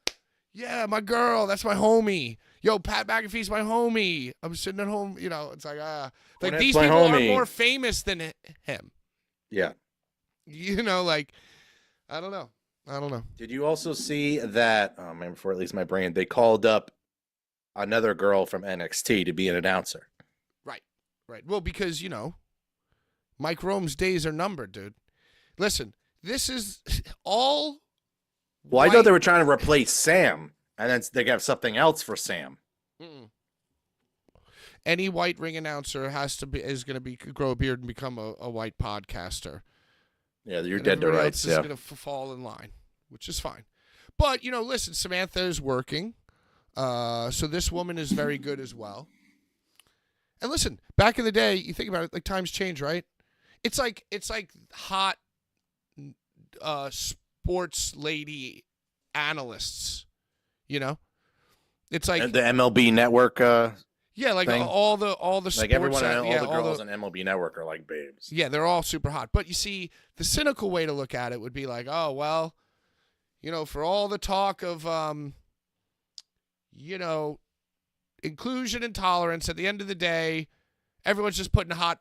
Yeah, my girl. That's my homie. Yo, Pat McAfee's my homie. I'm sitting at home. You know, it's like, that's these my people homie. are more famous than him. yeah. You know, like, I don't know. Did you also see that? Oh man, before it leaves my brain, they called up another girl from NXT to be an announcer. Right. Well, because, you know, Mike Rome's days are numbered, dude. Listen, this is all. Well, I know they were trying to replace Sam, and then they got something else for Sam. Mm-mm. Any white ring announcer is going to grow a beard and become a white podcaster. Yeah, you're And dead to everybody rights. else is Yeah. going to fall in line, which is fine. But, you know, listen, Samantha is working. So this woman is very good as well. And listen, back in the day, you think about it, like times change, right? It's like hot sports lady analysts, you know? It's like And the MLB Network. yeah, like thing. all the Like sports, everyone, all yeah, the girls on MLB Network are like babes. yeah, they're all super hot. But you see, the cynical way to look at it would be like, oh, well, you know, for all the talk of, you know, inclusion and tolerance, at the end of the day, everyone's just putting hot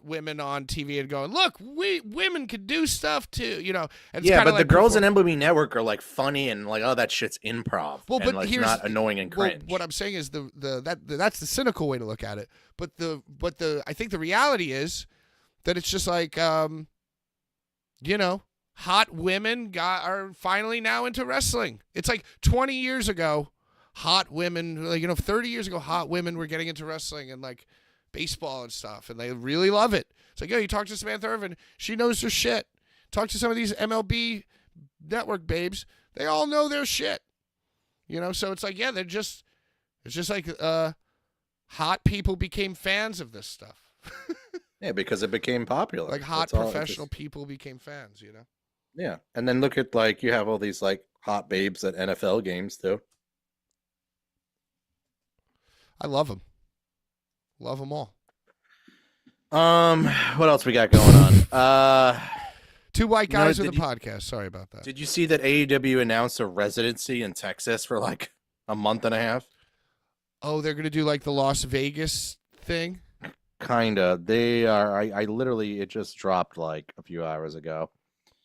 women on TV and going, look, women can do stuff too, you know. And it's Yeah, kinda but like the girls in MLB Network are like funny and like, oh, that shit's improv. Well, and but like here's not annoying and well, cringe. what I'm saying is that's the cynical way to look at it. But I think the reality is that it's just like, you know, hot women are finally now into wrestling. It's like 20 years ago, hot women, like, you know, 30 years ago, hot women were getting into wrestling and like baseball and stuff, and they really love it. It's like, yo, you talk to Samantha Irvin, she knows her shit. Talk to some of these MLB Network babes, they all know their shit. You know, so it's like, yeah, it's just like hot people became fans of this stuff. Yeah, because it became popular. Like hot That's all. professional people became fans, you know? Yeah, and then look at like you have all these like hot babes at NFL games too. I love them. Love them all. What else we got going on? Two white No, guys with a did you- podcast. Sorry about that. Did you see that AEW announced a residency in Texas for like a month and a half? Oh, they're going to do like the Las Vegas thing? Kinda. They are. I literally, it just dropped like a few hours ago.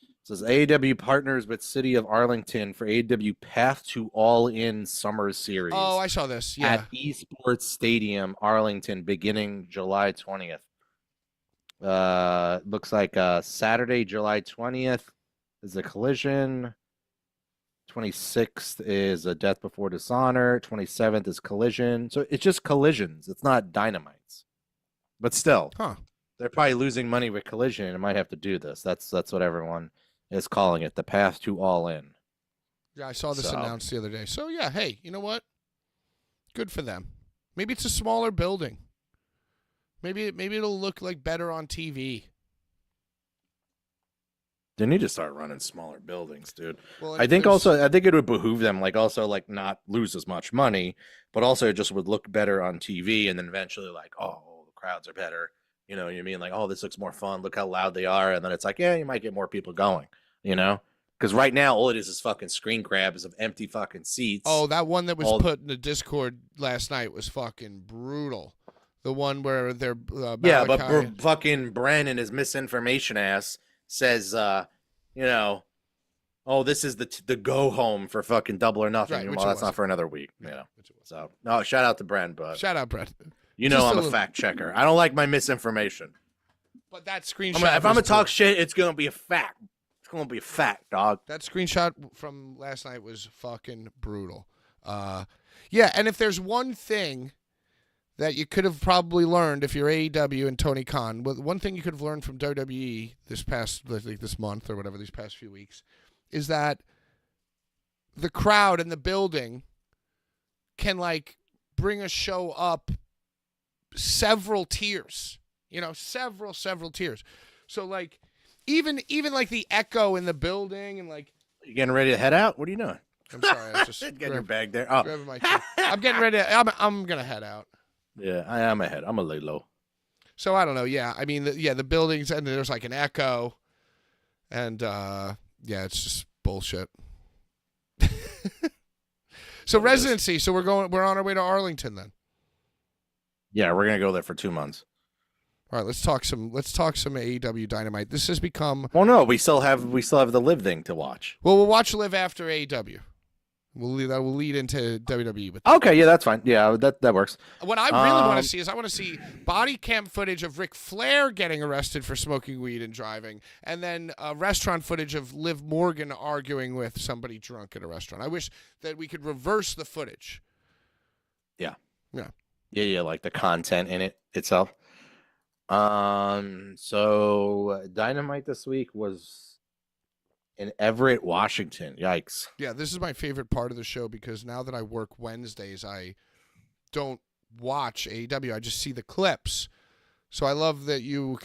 It says AEW partners with City of Arlington for AEW Path to All In Summer Series. Oh, I saw this. Yeah. At Esports Stadium, Arlington, beginning July 20th. Looks like Saturday, July 20th is a Collision. 26th is a Death Before Dishonor. 27th is Collision. So it's just collisions. It's not dynamites. But still, Huh. they're probably losing money with Collision and might have to do this. That's what everyone is calling it, the Path to All In. Yeah, I saw this So- announced the other day. So, yeah, hey, you know what? Good for them. Maybe it's a smaller building. Maybe it'll look like better on TV. They need to start running smaller buildings, dude. Well, I think it would behoove them, like also like not lose as much money, but also it just would look better on TV, and then eventually like, oh, the crowds are better. You know what I mean? Like, oh, this looks more fun. Look how loud they are, and then it's like, yeah, you might get more people going. You know? Because right now all it is fucking screen grabs of empty fucking seats. Oh, that one that was All- put in the Discord last night was fucking brutal. The one where they're yeah, but Malachi- fucking Bren and his misinformation ass says, you know, oh, this is the go home for fucking Double or Nothing. Right, which Well, it that's not wasn't. for another week. You Yeah, know. which it was. So no, shout out to Brent, but Shout out, Brett. you know Just I'm a a little- fact checker. I don't like my misinformation. But that screenshot. If I'm gonna was talk brutal. shit, it's gonna be a fact. It's gonna be a fact, dog. That screenshot from last night was fucking brutal. Yeah, and if there's one thing that you could have probably learned if you're AEW and Tony Khan, one thing you could have learned from WWE this month or whatever, these past few weeks, is that the crowd and the building can like bring a show up several tiers. Several tiers. So like even like the echo in the building and like You getting ready to head out? What are you doing? I'm sorry, I was just Get your bag there. Oh, grabbing my chair. I'm getting ready. I'm gonna head out. yeah, I am ahead. I'm a lay low. So I don't know. Yeah, I mean, the buildings and there's like an echo, and yeah, it's just bullshit. So residency. So we're on our way to Arlington then. Yeah, we're gonna go there for 2 months. All right, let's talk some AEW Dynamite. This has become Well, no, we still have the live thing to watch. well. We'll watch Live after AEW. That will lead into WWE. But Okay, yeah, that's fine. Yeah, that works. what I really want Um, to see is I want to see body cam footage of Ric Flair getting arrested for smoking weed and driving, and then restaurant footage of Liv Morgan arguing with somebody drunk at a restaurant. I wish that we could reverse the footage. Yeah, like the content in it itself. So Dynamite this week was in Everett, Washington. Yikes. Yeah, this is my favorite part of the show because now that I work Wednesdays, I don't watch AEW. I just see the clips. So I love that you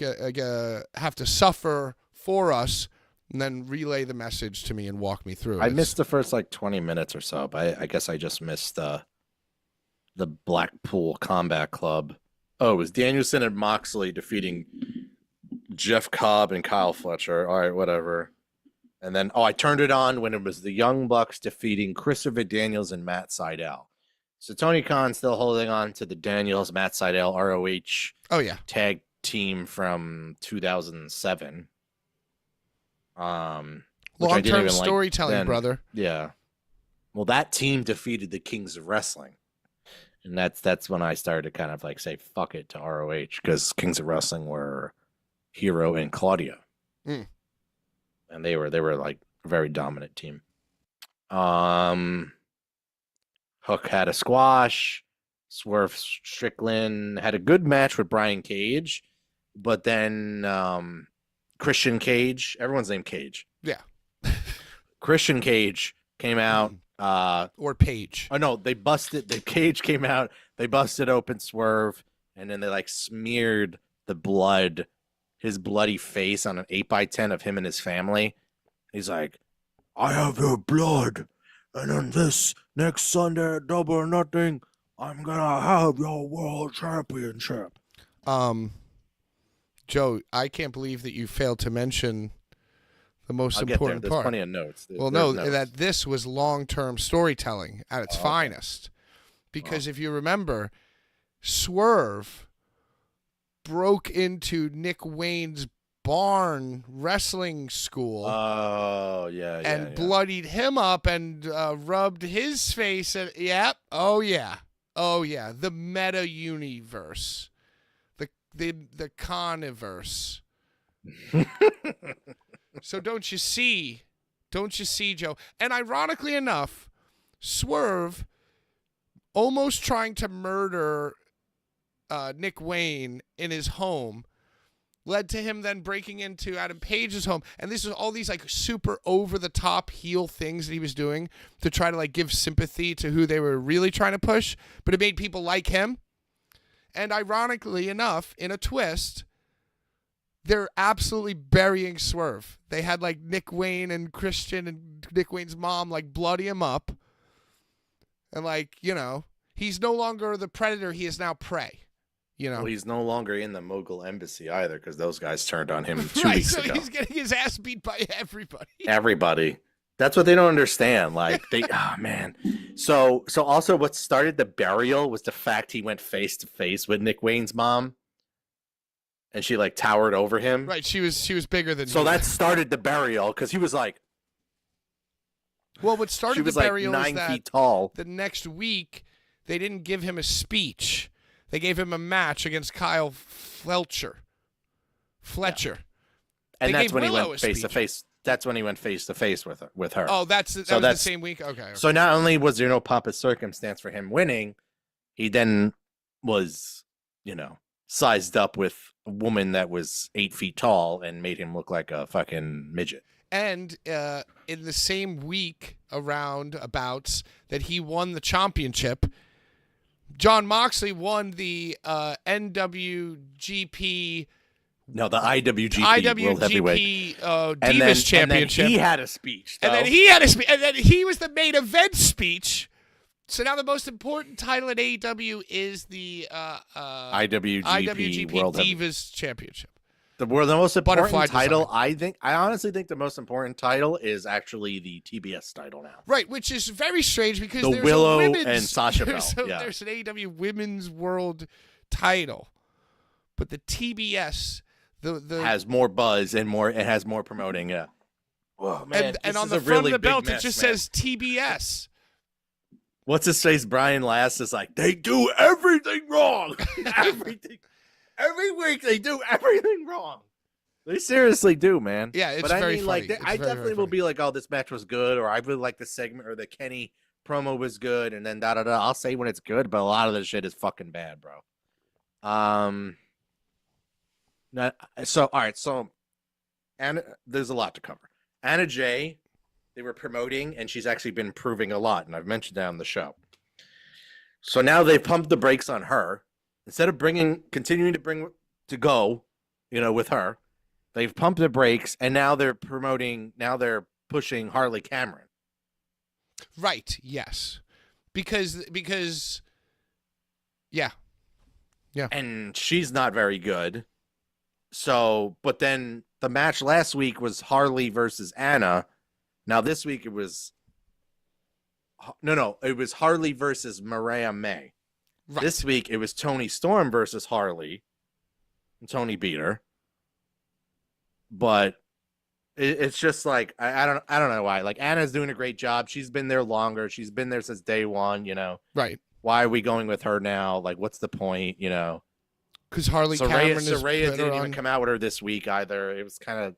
have to suffer for us and then relay the message to me and walk me through it. I missed the first like 20 minutes or so, but I guess I just missed the Blackpool Combat Club. Oh, it was Danielson and Moxley defeating Jeff Cobb and Kyle Fletcher. All right, whatever. And then, I turned it on when it was the Young Bucks defeating Christopher Daniels and Matt Sydal. So Tony Khan still holding on to the Daniels, Matt Sydal, ROH Oh, yeah. tag team from 2007. Which I didn't Long-term even like storytelling, then. brother. Yeah. Well, that team defeated the Kings of Wrestling. And that's when I started to kind of like say fuck it to ROH because Kings of Wrestling were Hero and Claudio. Mm. And they were like a very dominant team. Hook had a squash. Swerve Strickland had a good match with Brian Cage, but then Christian Cage, everyone's named Cage. Yeah. Christian Cage came out. Or Page. Oh no, the Cage came out, they busted open Swerve, and then they like smeared his bloody face on an 8x10 of him and his family. He's like, I have your blood, and on this next Sunday at Double or Nothing, I'm gonna have your world championship. Joe, I can't believe that you failed to mention the most I'll get there. important There's part. plenty of notes. Well, There's no, notes. that this was long-term storytelling at its finest. Because if you remember, Swerve broke into Nick Wayne's barn wrestling school Oh yeah, yeah, and yeah. bloodied him up and rubbed his face at, yep, oh yeah, the meta universe, the Coniverse. So don't you see, Joe? And ironically enough, Swerve almost trying to murder Nick Wayne in his home led to him then breaking into Adam Page's home. And this was all these like super over-the-top heel things that he was doing to try to like give sympathy to who they were really trying to push, but it made people like him. And ironically enough, in a twist, they're absolutely burying Swerve. They had like Nick Wayne and Christian and Nick Wayne's mom like bloody him up. And like, he's no longer the predator. He is now prey, Well, he's no longer in the Mogul Embassy either because those guys turned on him 2 right, weeks so ago. he's getting his ass beat by everybody. Everybody. That's what they don't understand. Like oh man. So also what started the burial was the fact he went face to face with Nick Wayne's mom. And she like towered over him. Right, she was bigger than So he. that started the burial because he was like, Well, what started She was the like burial 9 is that feet tall. the next week they didn't give him a speech. They gave him a match against Kyle Fletcher. And They that's gave when he Willow a went face to speech. face. That's when he went face to face with her. Oh, that was the same week? Okay. So not only was there no pomp of circumstance for him winning, he then was, sized up with a woman that was 8 feet tall and made him look like a fucking midget. And in the same week around abouts that he won the championship, John Moxley won the NWGP No, the IWGP World Heavyweight. Divas Championship. And then he had a speech. And then he had a speech. And then he was the main event speech. So now the most important title at AEW is the IWGP World Divas Championship. The most important Butterfly title, design. I honestly think the most important title is actually the TBS title now. Right, which is very strange because The there's Willow a women's, and Sasha there's Bell, a- yeah. There's an AEW Women's World title, but the TBS the Has more buzz and it has more promoting. Yeah. Whoa, man, and this on is the a front really of the big belt mess, it just man. says TBS. What's his face? Brian Last is like, they do everything wrong. Everything. Every week they do everything wrong. They seriously do, man. Yeah, it's but I very mean, funny. like, It's I very, definitely very will funny. be like, oh, this match was good, or I really like the segment, or the Kenny promo was good, and then da da da. I'll say when it's good, but a lot of this shit is fucking bad, bro. So all right, so and there's a lot to cover. Anna Jay, they were promoting, and she's actually been improving a lot, and I've mentioned that on the show. So now they've pumped the brakes on her instead of continuing to bring to go, with her. They've pumped the brakes, and now they're pushing Harley Cameron. Right. Yes. Because yeah. And she's not very good. So, but then the match last week was Harley versus Anna. Now this week it was it was Harley versus Mariah May. Right. This week it was Tony Storm versus Harley. And Tony beat her. But it's just like I don't know why. Like, Anna's doing a great job. She's been there longer. She's been there since day one. Right. Why are we going with her now? Like, what's the point? Because Harley Cameron is Soraya put her didn't on. even come out with her this week either. It was kind of,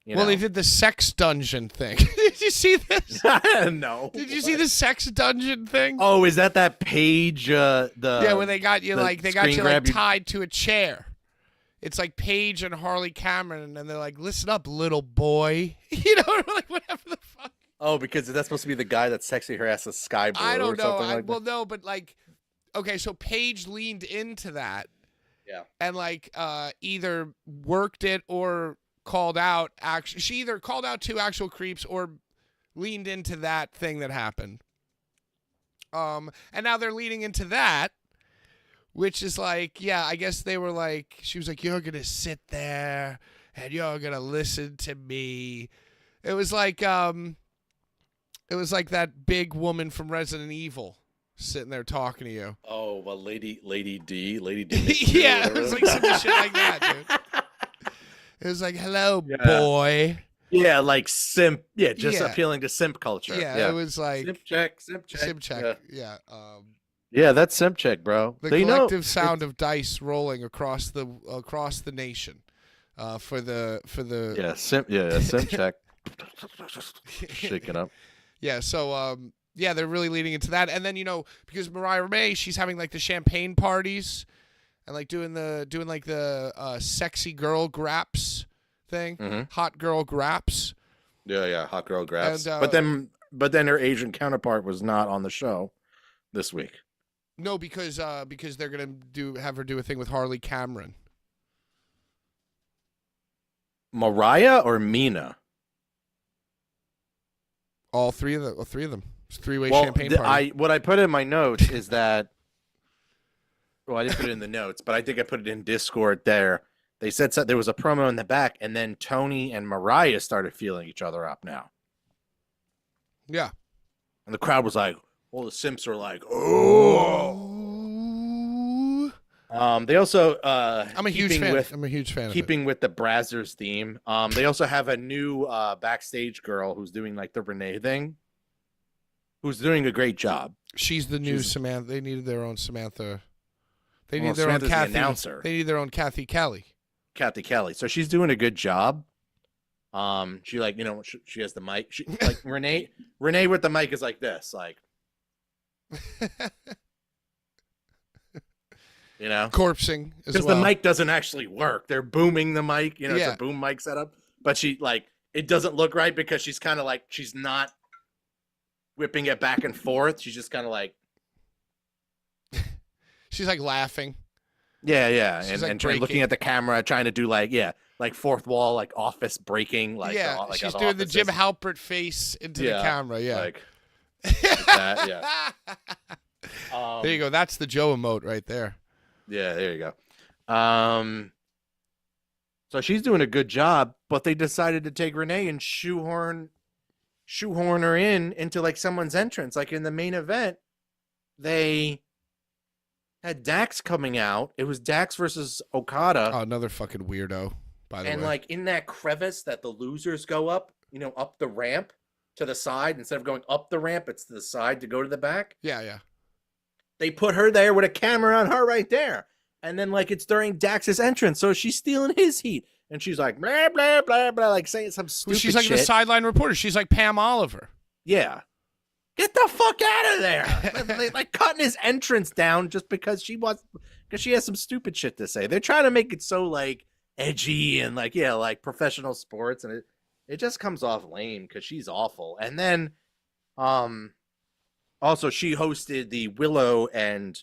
Well, they did the sex dungeon thing. Did you see this? No. Did you see the sex dungeon thing? Oh, is that page? Where they got you screen grab you- tied to a chair. It's like Paige and Harley Cameron, and they're like, "Listen up, little boy." Like whatever the fuck. Oh, because that's supposed to be the guy that's sexy her ass as Sky Blue I don't or know. something like that. No, but like, okay, so Paige leaned into that. Yeah. And either worked it or called out. She either called out two actual creeps or leaned into that thing that happened. And now they're leaning into that, which is like, yeah, I guess they were like, she was like, you're gonna sit there and you're gonna listen to me. It was like that big woman from Resident Evil sitting there talking to you. Oh, well, Lady D. Yeah, it was like some shit like that, dude. It was like, hello, Yeah. boy. Yeah, like simp. Yeah, just Yeah. appealing to simp culture. Yeah, it was like simp check. Sim check. Yeah. Yeah, that's simp check, bro. The So, collective sound of dice rolling across the nation, for the simp check. Shaking up. yeah. So they're really leading into that, and then because Mariah May, she's having like the champagne parties, and like doing the sexy girl graps thing, Mhm. hot girl graps. Yeah, hot girl grabs. And, but then her Asian counterpart was not on the show this week. No, because they're gonna have her do a thing with Harley Cameron. Mariah or Mina? All three of them. It's a three-way champagne party. What I put in my notes is that. Well, I didn't put it in the notes, but I think I put it in Discord there. They said there was a promo in the back, and then Tony and Mariah started feeling each other up now. Yeah. And the crowd was like, all the simps are like, oh. They also I'm a huge fan. I'm a huge fan of it. keeping with the Brazzers theme. They also have a new backstage girl who's doing like the Renee thing. who's doing a great job. She's the new She's- Samantha. They needed their own Samantha. They Well, need their Samantha's own the Kathy. announcer. They need their own Kathy Kelly. Kathy Kelly. So she's doing a good job. She like, she has the mic. She, like Renee with the mic is like this, like, Corpsing as because well. the mic doesn't actually work. They're booming the mic. It's Yeah. a boom mic setup, but she like it doesn't look right because she's kind of like she's not whipping it back and forth. She's just kind of like, She's like laughing. yeah, She's, and like, looking at the camera, trying to do like fourth wall, like office breaking, like like she's the doing the Jim offices. Halpert face into the camera. Yeah. like that, yeah. There you go. That's the Joe emote right there. Yeah, there you go. So she's doing a good job, but they decided to take Renee and shoehorn her into like someone's entrance. Like in the main event, they had Dax coming out. It was Dax versus Okada. Oh, another fucking weirdo, by the And way. like in that crevice that the losers go up, up the ramp to the side, instead of going up the ramp, it's to the side to go to the back. Yeah. They put her there with a camera on her right there. And then like it's during Dax's entrance, so she's stealing his heat. And she's like, blah, blah, blah, blah, like saying some stupid She's like shit. the sideline reporter. She's like Pam Oliver. Yeah. Get the fuck out of there. like cutting his entrance down just because she has some stupid shit to say. They're trying to make it so like edgy and like, like professional sports. And it just comes off lame because she's awful. And then also she hosted the Willow and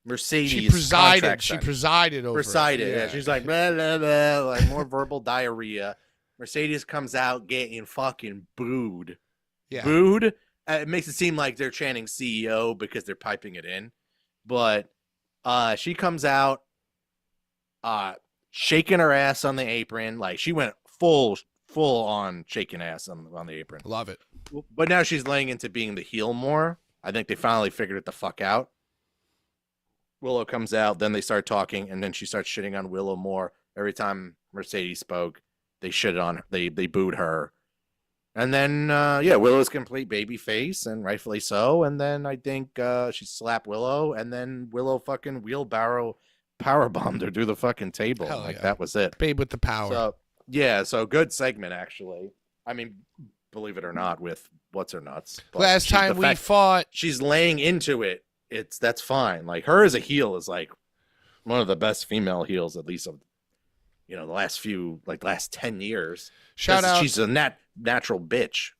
Mercedes. She presided. contract She signing. presided over. Presided. It. Yeah. She's like, blah, blah, blah, like more verbal diarrhea. Mercedes comes out getting fucking booed. Yeah. Booed. It makes it seem like they're chanting CEO because they're piping it in. But she comes out shaking her ass on the apron. Like she went full on shaking ass on the apron. Love it. But now she's laying into being the heel more. I think they finally figured it the fuck out. Willow comes out, then they start talking, and then she starts shitting on Willow more. Every time Mercedes spoke, they shitted on her. They booed her. And then, Willow's complete baby face, and rightfully so. And then I think she slapped Willow, and then Willow fucking wheelbarrow powerbombed her through the fucking table. Hell like yeah. that was it. Babe with the power. So good segment, actually. I mean, believe it or not, with What's Her Nuts. But Last time the we fact fought. she's laying into it. That's fine. Like her as a heel is like one of the best female heels, at least of the last 10 years. Shout out. She's a natural bitch.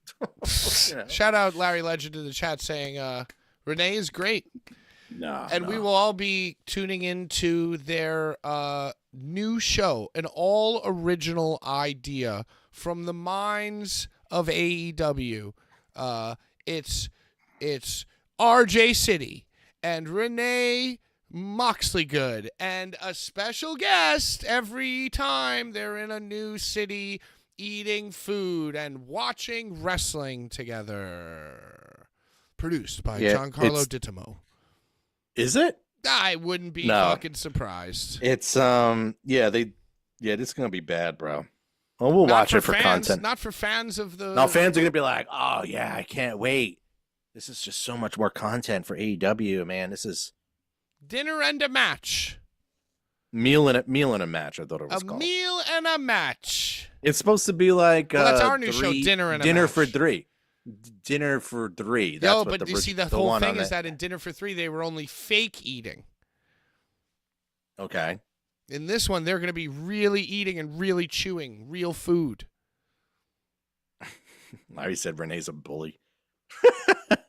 Shout out Larry Legend in the chat saying Renee is great. And we will all be tuning into their new show, an all original idea from the minds of AEW. It's RJ City and Renee Moxley Good and a special guest every time they're in a new city eating food and watching wrestling together. Produced by Giancarlo Dittamo. Is it? I wouldn't be No. fucking surprised. It's this is gonna be bad, bro. Well, we'll watch it for fans, content. Not for fans of the. Now fans are gonna be like, "Oh yeah, I can't wait. This is just so much more content for AEW, man. This is Dinner and a match. meal and a match." I thought it was A called. meal and a match. It's supposed to be like Well, that's our new show, Dinner and a Dinner Match. for three. Dinner for three. That's No, what but you see, the whole one thing on is that in Dinner for Three, they were only fake eating. Okay. In this one, they're going to be really eating and really chewing real food. Larry said Renee's a bully.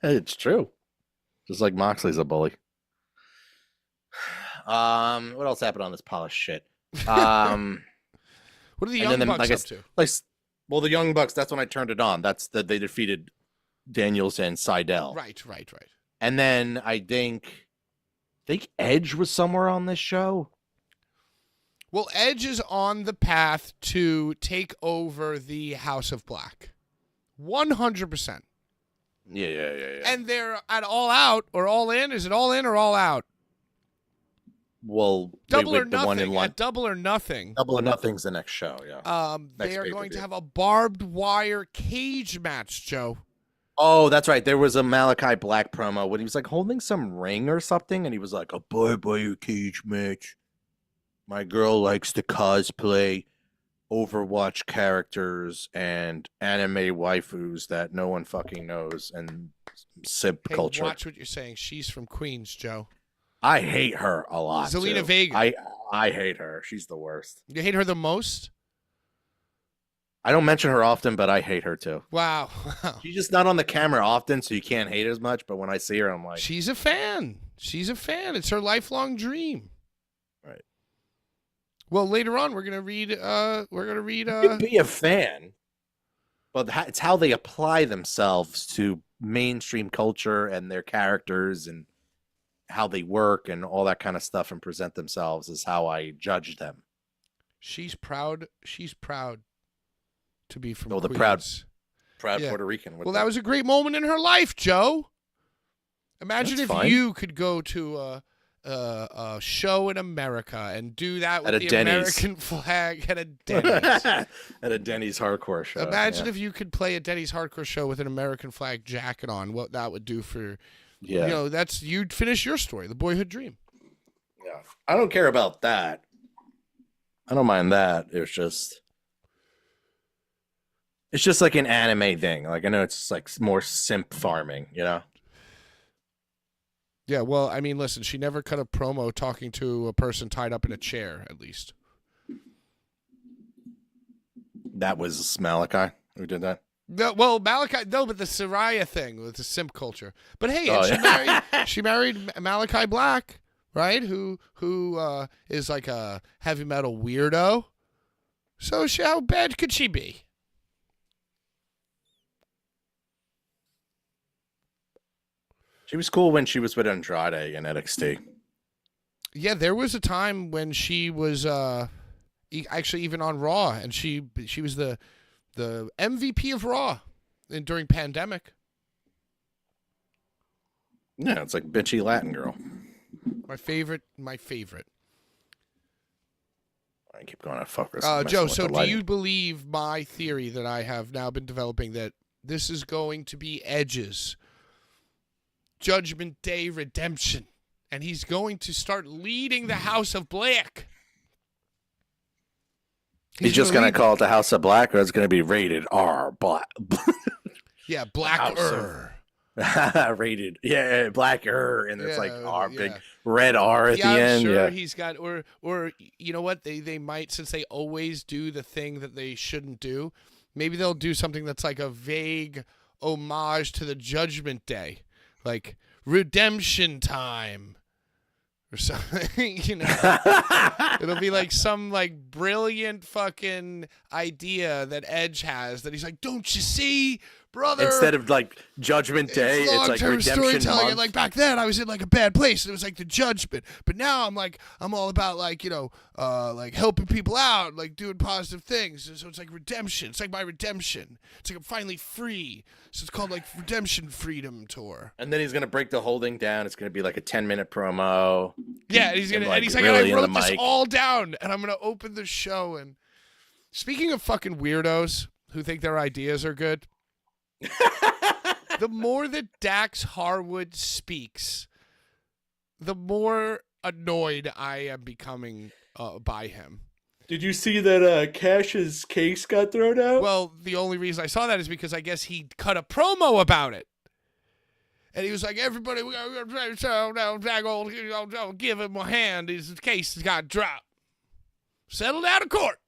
It's true. Just like Moxley's a bully. What else happened on this polished shit? What are the Young Bucks up to? The Young Bucks, that's when I turned it on. That's that they defeated Daniels and Seidel. Right. And then I think Edge was somewhere on this show. Well, Edge is on the path to take over the House of Black. 100%. Yeah. And they're at All Out or All In. Is it All In or All Out? Well, Double or the one in Nothing. London. At Double or Nothing. Double or Nothing's the next show, yeah. They Next are going pay-per-view. to have a barbed wire cage match, Joe. Oh, that's right. There was a Malachi Black promo when he was like holding some ring or something, and he was like, "A boy cage match. My girl likes to cosplay Overwatch characters and anime waifus that no one fucking knows and simp Hey, culture." watch what you're saying. She's from Queens, Joe. I hate her a lot. Zelina too. Vega. I hate her. She's the worst. You hate her the most? I don't mention her often, but I hate her too. Wow. She's just not on the camera often, so you can't hate as much. But when I see her, I'm like, She's a fan. She's a fan. It's her lifelong dream. Right. Well, later on, we're gonna read. you can be a fan, but it's how they apply themselves to mainstream culture and their characters and how they work and all that kind of stuff and present themselves is how I judge them. She's proud. She's proud to be from Oh, the Queens. proud Yeah. Puerto Rican. Well, that was a great moment in her life, Joe. Imagine That's if fine. you could go to a show in America and do that with At a the Denny's. American flag at a Denny's. at a Denny's hardcore show. Imagine if you could play a Denny's hardcore show with an American flag jacket on. What that would do for yeah. you know. That's you'd finish your story, the boyhood dream. Yeah. I don't care about that. I don't mind that. It's just like an anime thing. Like I know it's like more simp farming, you know? Yeah, well, I mean, listen, she never cut a promo talking to a person tied up in a chair, at least. That was Malachi who did that. No, well, Malachi, no, but the Soraya thing with the simp culture. But hey, Oh, she married Malachi Black, right? Who is like a heavy metal weirdo. So how bad could she be? She was cool when she was with Andrade in NXT. Yeah, there was a time when she was actually even on Raw, and she was the MVP of Raw during pandemic. Yeah, it's like bitchy Latin girl. My favorite. I keep going to fuck this. Joe, so do you believe my theory that I have now been developing that this is going to be Edge's Judgment Day redemption, and he's going to start leading the House of Black? He's just going to lead- call it the House of Black, or it's going to be rated R Black. Yeah, Black. Rated, yeah, Black and it's like R, yeah. big red R at Yeah, the I'm end. sure Yeah, he's got, or you know what? They might, since they always do the thing that they shouldn't do, maybe they'll do something that's like a vague homage to the Judgment Day, like redemption time or something. You know, it'll be like some like brilliant fucking idea that Edge has that he's like, don't you see, brother? instead of like Judgment Day, it's like long-term Redemption storytelling. Month. And like back then, I was in like a bad place. And it was like the judgment. But now I'm all about like, you know, like helping people out, like doing positive things. So it's like redemption. It's like my redemption. It's like I'm finally free. So it's called like Redemption Freedom Tour. And then he's gonna break the whole thing down. It's gonna be like a 10-minute promo. Yeah, and he's And, gonna like, and he's like, really I in the wrote this mic. all down, and I'm gonna open the show. And speaking of fucking weirdos who think their ideas are good. The more that Dax Harwood speaks, the more annoyed I am becoming by him. Did you see that Cash's case got thrown out? Well, the only reason I saw that is because I guess he cut a promo about it. And he was like, everybody, I'll give him a hand. His case has got dropped. Settled out of court.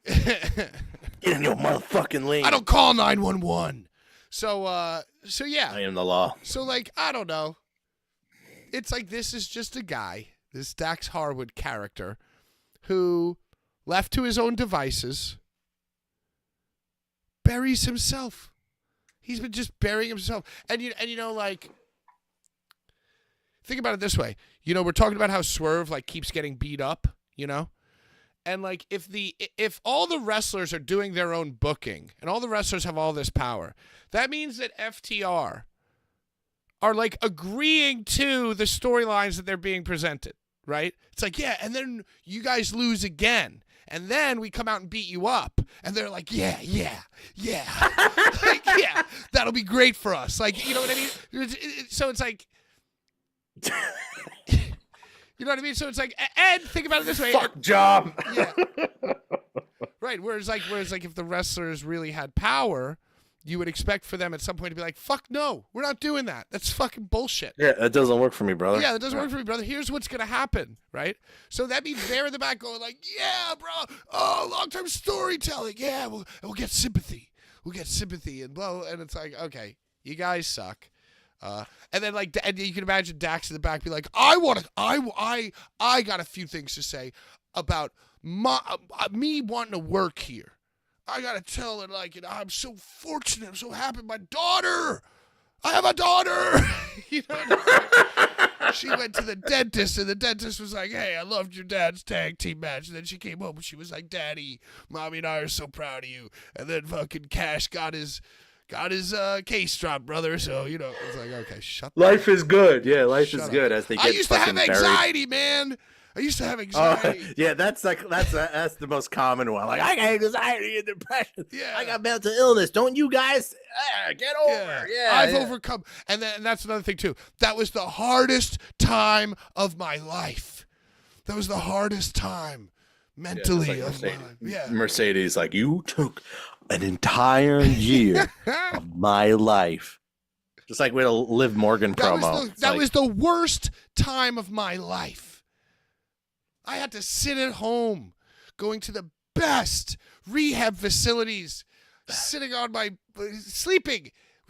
Get in your motherfucking lane. I don't call 911. So yeah. I am the law. So, like, I don't know. It's like this is just a guy, this Dax Harwood character, who, left to his own devices, buries himself. He's been just burying himself. And you know, like, think about it this way. You know, we're talking about how Swerve, like, keeps getting beat up, you know? And, like, if all the wrestlers are doing their own booking and all the wrestlers have all this power, that means that FTR are, like, agreeing to the storylines that they're being presented, right? It's like, yeah, and then you guys lose again. And then we come out and beat you up. And they're like, yeah. Like, yeah, that'll be great for us. Like, you know what I mean? So it's like, you know what I mean? So it's like, and think about it this way. Fuck job. Yeah. Right. Whereas like if the wrestlers really had power, you would expect for them at some point to be like, fuck no, we're not doing that. That's fucking bullshit. Yeah, that doesn't work for me, brother. Yeah, that doesn't work for me, brother. Here's what's going to happen, right? So that means they're in the back going like, yeah, bro. Oh, long-term storytelling. Yeah, we'll get sympathy. We'll get sympathy. And blah. And it's like, okay, you guys suck. And then like, and you can imagine Dax in the back be like, I got a few things to say about me wanting to work here. I gotta tell her, like, you know, I'm so fortunate. I'm so happy. My daughter. I have a daughter. You know, she went to the dentist, and the dentist was like, hey, I loved your dad's tag team match. And then she came home, and she was like, Daddy, Mommy and I are so proud of you. And then fucking Cash got his case dropped, brother. So, you know, it's like, okay, shut the Life is good. Yeah, life Shut is up. good as they get I used to have fucking anxiety, man. I used to have anxiety. Yeah, that's the most common one. Like, I got anxiety and depression. Yeah. I got mental illness. Don't you guys? Get over. Yeah, I've overcome. And that's another thing too. That was the hardest time of my life. That was the hardest time mentally of my life. Yeah. Mercedes, like, you took an entire year of my life. Just like with a Liv Morgan promo. That was the worst time of my life. I had to sit at home, going to the best rehab facilities, sleeping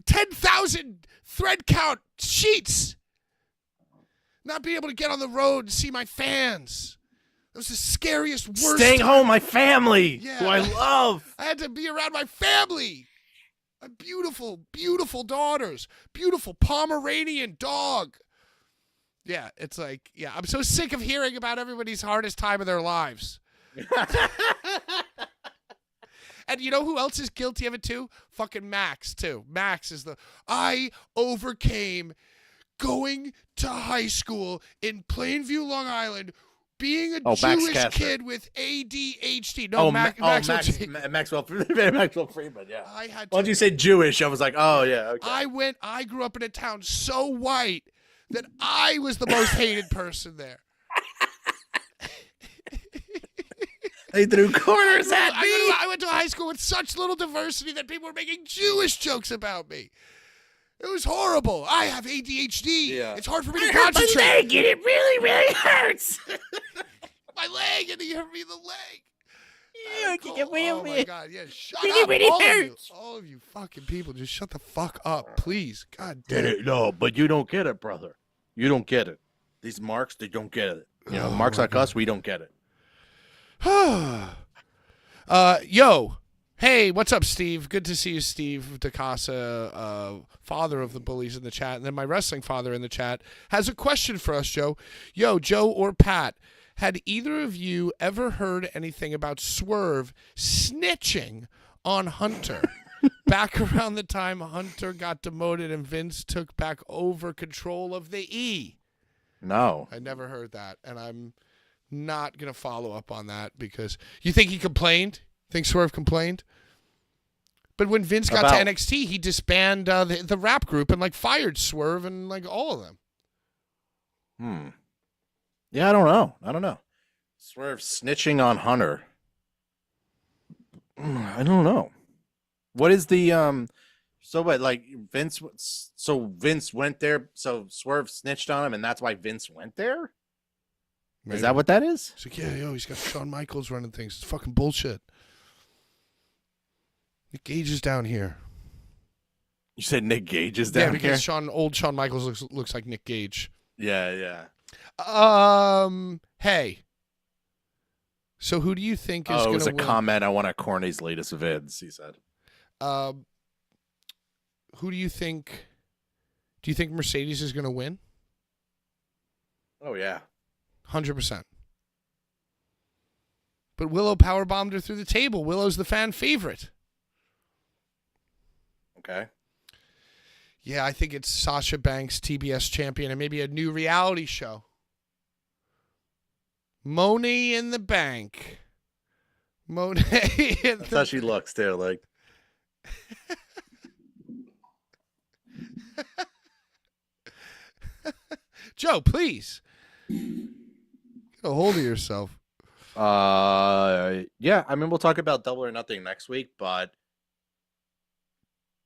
10,000 thread count sheets, not being able to get on the road and see my fans. That was the scariest, worst. Staying home, my family, who I love. I had to be around my family. My beautiful, beautiful daughters, beautiful Pomeranian dog. Yeah, it's like, yeah, I'm so sick of hearing about everybody's hardest time of their lives. And you know who else is guilty of it too? Fucking Max, too. Max is I overcame going to high school in Plainview, Long Island, being a Jewish kid with ADHD. No, Maxwell Friedman, yeah. I had Once you said Jewish, I was like, oh, yeah, okay. I grew up in a town so white that I was the most hated person there. They threw corners at me. I went to a high school with such little diversity that people were making Jewish jokes about me. It was horrible. I have ADHD. Yeah. It's hard for me to concentrate. My leg, and it really, really hurts. My leg, and you hurt me in the leg. Oh my God, yeah, shut up. All of you fucking people, just shut the fuck up, please. God damn it. No, but you don't get it, brother. You don't get it. These marks, they don't get it. You know, marks like us, we don't get it. Yo, hey, what's up, Steve? Good to see you, Steve DeCasa, father of the bullies in the chat. And then my wrestling father in the chat has a question for us, Joe. Yo, Joe or Pat, had either of you ever heard anything about Swerve snitching on Hunter back around the time Hunter got demoted and Vince took back over control of the E? No. I never heard that, and I'm not going to follow up on that because you think he complained? Think Swerve complained? But when Vince got to NXT, he disbanded the rap group and like fired Swerve and like all of them. Yeah, I don't know. Swerve snitching on Hunter. I don't know. What is the so what, like Vince went there, so Swerve snitched on him and that's why Vince went there? Maybe. Is that what that is? It's like, yeah, he's got Shawn Michaels running things. It's fucking bullshit. Nick Gage is down here. You said Nick Gage is down here? Yeah, because old Shawn Michaels looks like Nick Gage. Yeah. Hey. So who do you think is going to win? It was a comment on one of Corny's latest vids, he said. Who do you think? Do you think Mercedes is going to win? Oh, yeah. 100%. But Willow powerbombed her through the table. Willow's the fan favorite. Okay. Yeah, I think it's Sasha Banks, TBS champion, and maybe a new reality show. Money in the Bank. Monet. That's how she looks too. Like, Joe, please get a hold of yourself. yeah. I mean, we'll talk about Double or Nothing next week, but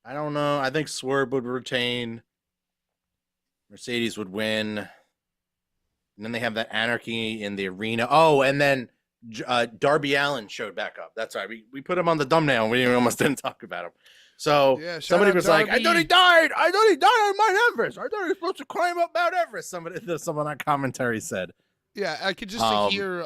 I don't know. I think Swerve would retain. Mercedes would win. And then they have that anarchy in the arena. Oh, and then Darby Allin showed back up. That's right. We put him on the thumbnail and we almost didn't talk about him. So Yeah, shout somebody out was like, I Darby. thought he died. I thought he died on Mount Everest. I thought he was supposed to climb up Mount Everest. Someone on commentary said. Yeah, I could just Um, hear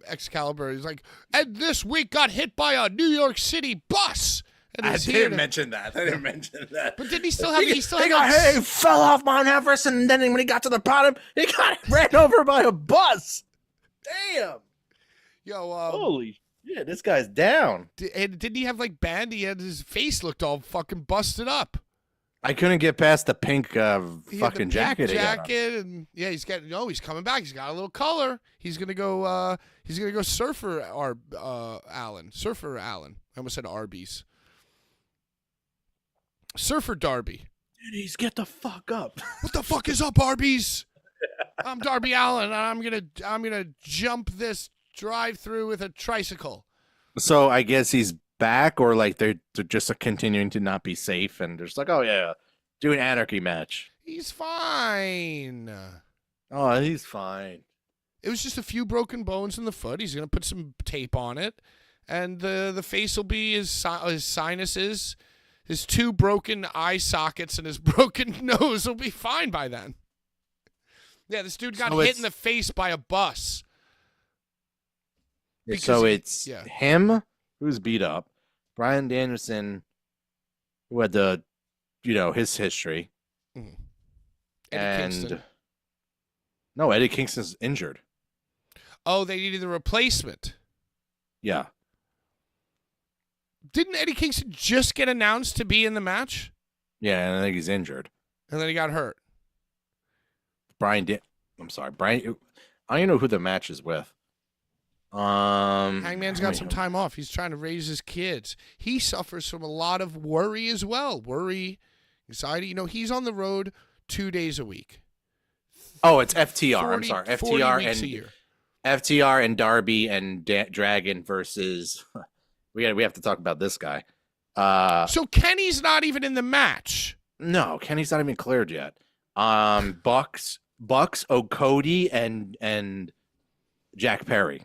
Excalibur. He's like, and this week got hit by a New York City bus. And I he's here didn't to- mention that. I didn't mention that. But didn't he still have? He still he had. he fell off Mount Everest, and then when he got to the bottom, he got ran over by a bus. Damn. Yo, Holy yeah, this guy's down. and didn't he have like band? He had his face looked all fucking busted up. I couldn't get past the pink He had the fucking pink jacket. he got on. jacket, and yeah, he's coming back. He's got a little color. He's gonna go. He's gonna go Surfer Allen. Surfer Allen. I almost said Arby's. Surfer Darby. Denny's, get the fuck up. What the fuck is up, Arby's? I'm Darby Allen, and I'm gonna jump this drive-through with a tricycle. So I guess he's back, or like they're just continuing to not be safe, and they're just like, oh yeah, do an anarchy match. He's fine. Oh, he's fine. It was just a few broken bones in the foot. He's gonna put some tape on it, and the face will be his sinuses, his 2 broken eye sockets, and his broken nose will be fine by then. Yeah, this dude got So hit it's- in the face by a bus. Because So he- it's yeah. him who's beat up, Brian Danielson, who had his history, Eddie and Kingston. no, Eddie Kingston's injured. Oh, they needed a replacement. Yeah, Didn't Eddie Kingston just get announced to be in the match? yeah, and I think he's injured. And then he got hurt. I'm sorry, Brian. I don't even know who the match is with. Hangman's got some time off. He's trying to raise his kids. He suffers from a lot of worry as well. Worry, anxiety. He's on the road 2 days a week. Oh, it's FTR. 40 I'm sorry, 40 FTR weeks a and year. FTR and Darby and Dragon versus. We have to talk about this guy. So Kenny's not even in the match. No, Kenny's not even cleared yet. Bucks, O'Cody, and Jack Perry.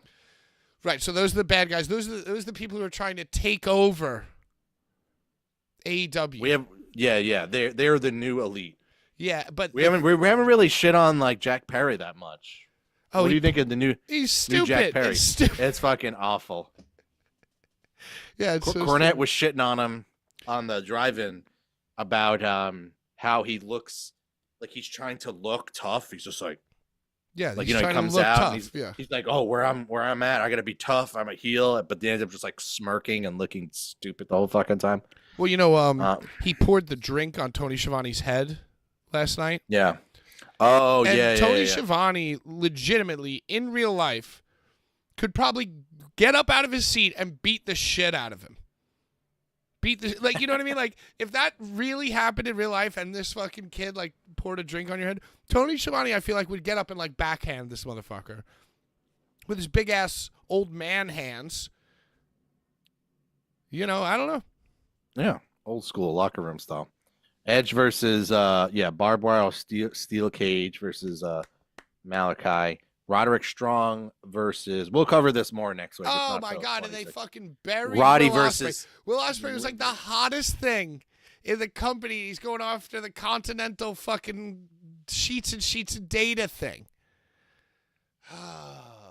Right, so those are the bad guys. Those are the people who are trying to take over AEW. We have they're the new elite. Yeah, but We haven't really shit on like Jack Perry that much. What do you think of the new he's stupid. Jack Perry? It's stupid. It's fucking awful. Yeah, it's so Cornette stupid. was shitting on him on the drive-in about how he looks like he's trying to look tough. He's just like Yeah, he trying to comes look out tough. and Yeah. he's like, oh, where I'm at, I gotta be tough. I'm a heel, but they end up just like smirking and looking stupid the whole fucking time. Well, he poured the drink on Tony Schiavone's head last night. Yeah. Oh And yeah. Tony yeah. Schiavone, legitimately, in real life, could probably get up out of his seat and beat the shit out of him. You know what I mean? Like, if that really happened in real life and this fucking kid, like, poured a drink on your head, Tony Schiavone, I feel like, would get up and, like, backhand this motherfucker with his big-ass old man hands. I don't know. Yeah, old school locker room style. Edge versus barbed wire steel cage versus Malachi. Roderick Strong versus. We'll cover this more next week. It's Oh not my till God! And they 26. fucking buried Roddy Will versus- Ospreay. Will Ospreay was like the hottest thing in the company. He's going after the Continental fucking sheets and sheets of data thing.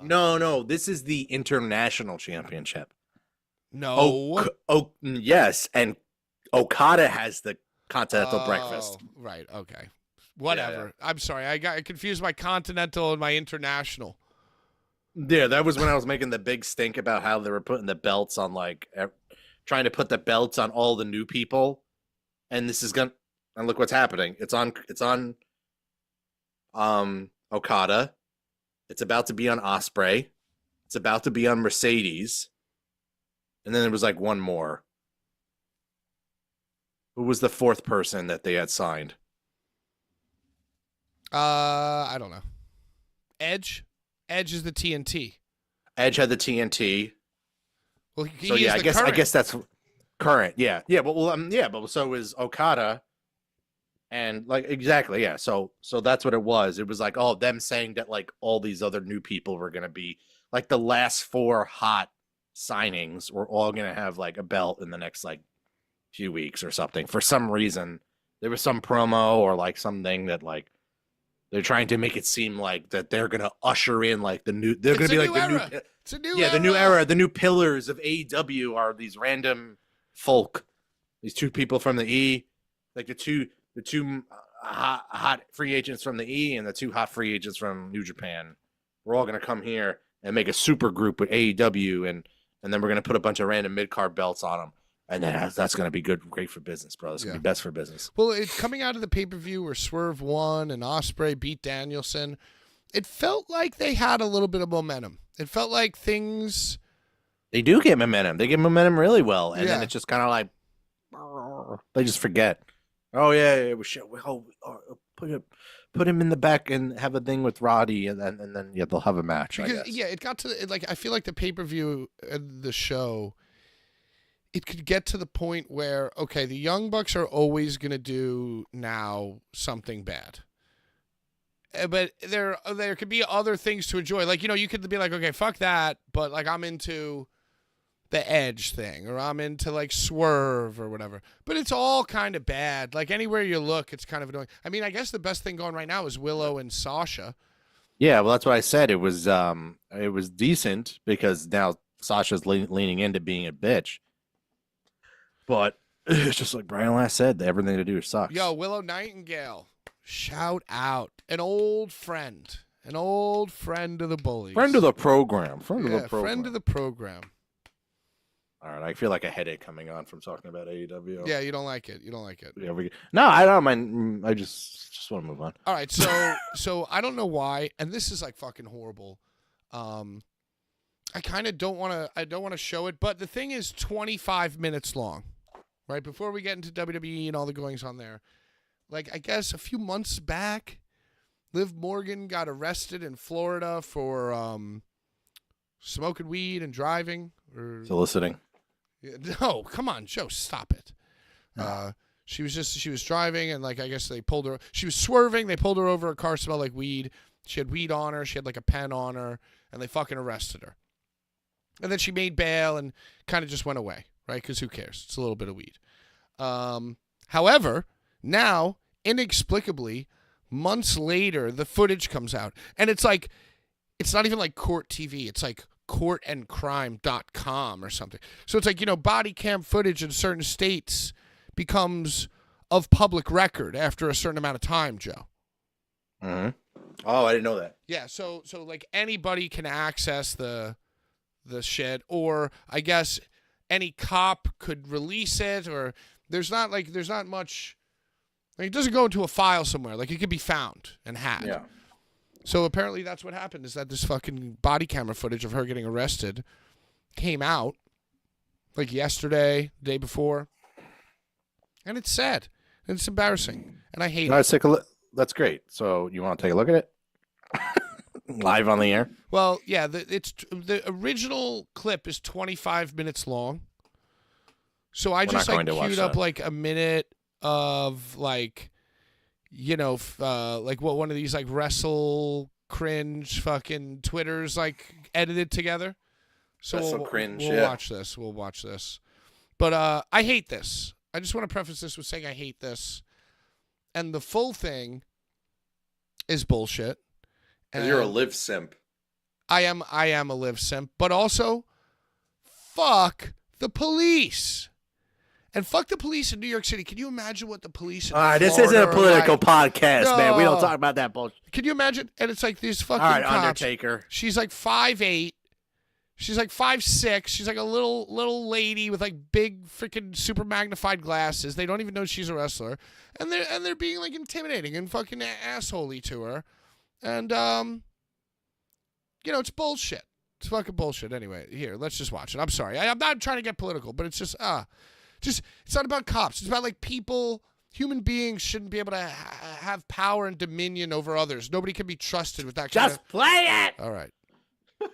No. This is the international championship. No. Yes, and Okada has the Continental breakfast. Right. Okay. Whatever. I'm sorry. I confused my Continental and my International. Yeah, that was when I was making the big stink about how they were putting the belts on, like, trying to put the belts on all the new people, and this is gonna. And look what's happening. It's on. Okada. It's about to be on Osprey. It's about to be on Mercedes. And then there was like one more. Who was the fourth person that they had signed? I don't know. Edge. Edge is the TNT. Edge had the TNT. Well, he So is yeah, the current. I guess that's current. Yeah, yeah, but so is Okada, and like exactly, yeah. So that's what it was. It was like them saying that like all these other new people were gonna be like the last 4 hot signings were all gonna have like a belt in the next like few weeks or something. For some reason, there was some promo or like something that like they're trying to make it seem like that they're gonna usher in like the new. They're It's gonna be a like new the era. new. It's a new Yeah, era. the new era, the new pillars of AEW are these random folk, these 2 people from the E, like the two hot free agents from the E and the 2 hot free agents from New Japan. We're all gonna come here and make a super group with AEW, and then we're gonna put a bunch of random mid card belts on them, and then that's gonna be great for business, bro. It's gonna be best for business. Well, it's coming out of the pay-per-view where Swerve won and Ospreay beat Danielson. It felt like they had a little bit of momentum. It felt like things. They do get momentum. They get momentum really well, and Yeah. then it's just kind of like they just forget. Oh yeah, it was shit. Put him in the back and have a thing with Roddy, and then they'll have a match. I Because guess. it got to like I feel like the pay-per-view and the show. It could get to the point where okay, the Young Bucks are always gonna do now something bad. But there could be other things to enjoy. Like, you could be like, okay, fuck that, but like I'm into the Edge thing, or I'm into like Swerve or whatever. But it's all kind of bad. Like anywhere you look, it's kind of annoying. I mean, I guess the best thing going right now is Willow and Sasha. Yeah, well, that's what I said. It was decent because now Sasha's leaning into being a bitch. But it's just like Brian last said, everything to do sucks. Yo, Willow Nightingale, shout out, an old friend of the Bullies, friend of the program, friend of the program. friend of the program. All right, I feel like a headache coming on from talking about AEW. Yeah, you don't like it. Yeah, no, I don't mind. I just want to move on. All right, so I don't know why, and this is like fucking horrible. I kind of don't want to show it, but the thing is 25 minutes long, right? Before we get into WWE and all the goings on there, like I guess a few months back, Liv Morgan got arrested in Florida for smoking weed and driving or Soliciting. no, come on, Joe, stop it. She was driving and like I guess they pulled her. She was swerving. They pulled her over. Her car smelled like weed. She had weed on her. She had like a pen on her, and they fucking arrested her. And then she made bail and kind of just went away, right? Because who cares? It's a little bit of weed. However, now inexplicably, months later, the footage comes out, and it's like, it's not even like court TV. It's like courtandcrime.com or something. So it's like, body cam footage in certain states becomes of public record after a certain amount of time, Joe. Mm-hmm. Oh, I didn't know that. Yeah, so like anybody can access the shit, or I guess any cop could release it, or there's not much, like it doesn't go into a file somewhere. Like it could be found and had. Yeah. So apparently that's what happened, is that this fucking body camera footage of her getting arrested came out like yesterday, the day before. And it's sad. And it's embarrassing. And I hate it. Let's take a look. That's great. So you want to take a look at it? Live on the air? Well, yeah, the original clip is 25 minutes long. So I just like queued up like a minute of like, like what one of these like wrestle cringe fucking Twitters like edited together. So we'll watch this. We'll watch this. But I hate this. I just want to preface this with saying I hate this. And the full thing is bullshit. And you're a Liv simp. I am a Liv simp, but also fuck the police. And fuck the police in New York City. Can you imagine what the police in Florida this isn't a political like? podcast, man. We don't talk about that bullshit. Can you imagine? And it's like these fucking All right, cops. Undertaker. She's like 5'8". She's like 5'6". She's like a little lady with like big freaking super magnified glasses. They don't even know she's a wrestler, and they're being like intimidating and fucking assholey to her, and it's bullshit. It's fucking bullshit. Anyway, here, let's just watch it. I'm sorry. I'm not trying to get political, but it's just it's not about cops. It's about like people, human beings shouldn't be able to have power and dominion over others. Nobody can be trusted with that kind of... play it. All right. I'm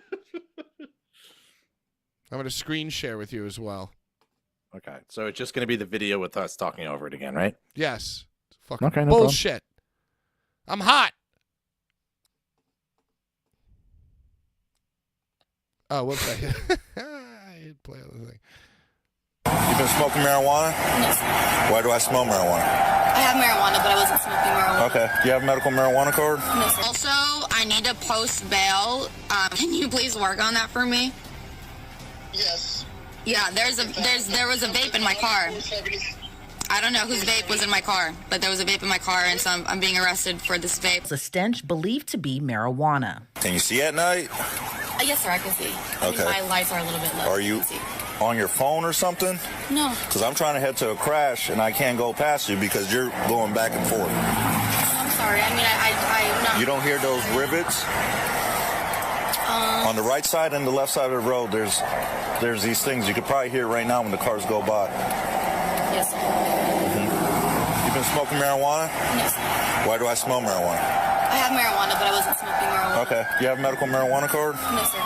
going to screen share with you as well. Okay, so it's just going to be the video with us talking over it again, right? Yes. Fucking Okay, no problem. bullshit. I'm hot. Oh, whoops. I hit play on the thing. You been smoking marijuana? No. Why do I smell marijuana? I have marijuana, but I wasn't smoking marijuana. Okay. Do you have a medical marijuana card? No, sir. Also, I need to post bail. Can you please work on that for me? Yes. Yeah, there was a vape in my car. I don't know whose vape was in my car, but there was a vape in my car, and so I'm being arrested for this vape. It's a stench believed to be marijuana. Can you see at night? Yes, sir, I can see. Okay. My lights are a little bit low. Are you on your phone or something? No. Because I'm trying to head to a crash, and I can't go past you because you're going back and forth. I'm sorry. I mean, I'm not... You don't hear those rivets? On the right side and the left side of the road, there's these things. You could probably hear it right now when the cars go by. Yes, sir. You been smoking marijuana? Yes, sir. Why do I smell marijuana? I have marijuana, but I wasn't smoking marijuana. Okay. You have a medical marijuana card? No, sir.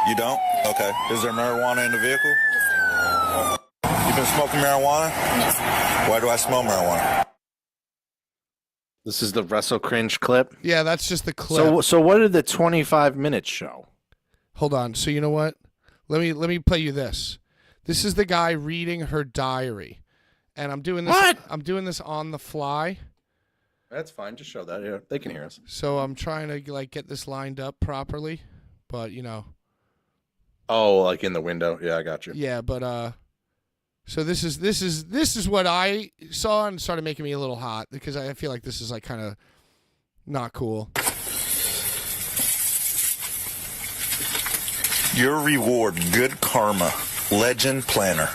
You don't? Okay. Is there marijuana in the vehicle? Yes, sir. You been smoking marijuana? Yes, sir. Why do I smell marijuana? This is the Wrestle Cringe clip. Yeah, that's just the clip. So what did the 25 minutes show? Hold on. So you know what? Let me play you this. This is the guy reading her diary, and I'm doing this. What? I'm doing this on the fly. That's fine. Just show that. Yeah, they can hear us. So I'm trying to like get this lined up properly, but you know. Oh, like in the window. Yeah, I got you. Yeah, but so this is what I saw and started making me a little hot because I feel like this is like kind of not cool. Your reward, good karma, legend planner.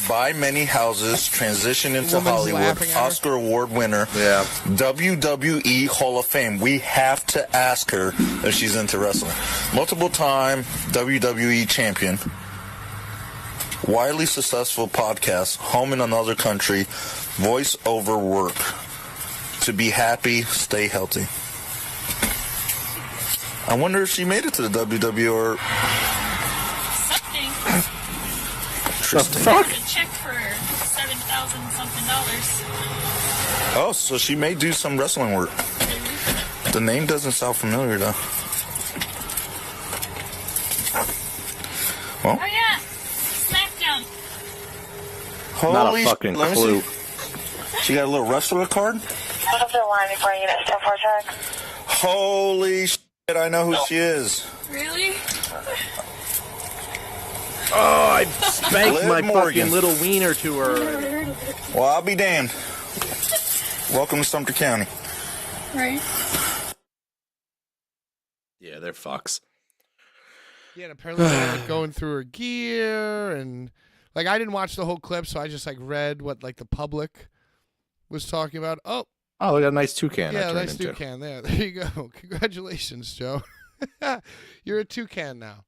Buy many houses, transition into Woman's Hollywood, laughing at her. Oscar Award winner, Yeah. WWE Hall of Fame. We have to ask her if she's into wrestling. Multiple time WWE champion. Widely successful podcast, home in another country, voice over work. To be happy, stay healthy. I wonder if she made it to the WWE or... Something. Interesting. Fuck. A check for $7,000 something. Oh, so she may do some wrestling work. The name doesn't sound familiar, though. Well, Oh yeah, SmackDown. Not a holy fucking let me clue. see. She got a little wrestler card? Hold up the line before you get step for check. Holy shit, I know who she is. Really? Oh, I spanked Liv my Morgan. fucking little wiener to her. Well, I'll be damned. Welcome to Sumter County. Right. Yeah, they're fucks. Yeah, and apparently they were like, going through her gear and like I didn't watch the whole clip, so I just like read what like the public was talking about. Oh, Oh, we got a nice toucan. yeah, I nice turned into. toucan there. There you go. Congratulations, Joe. You're a toucan now.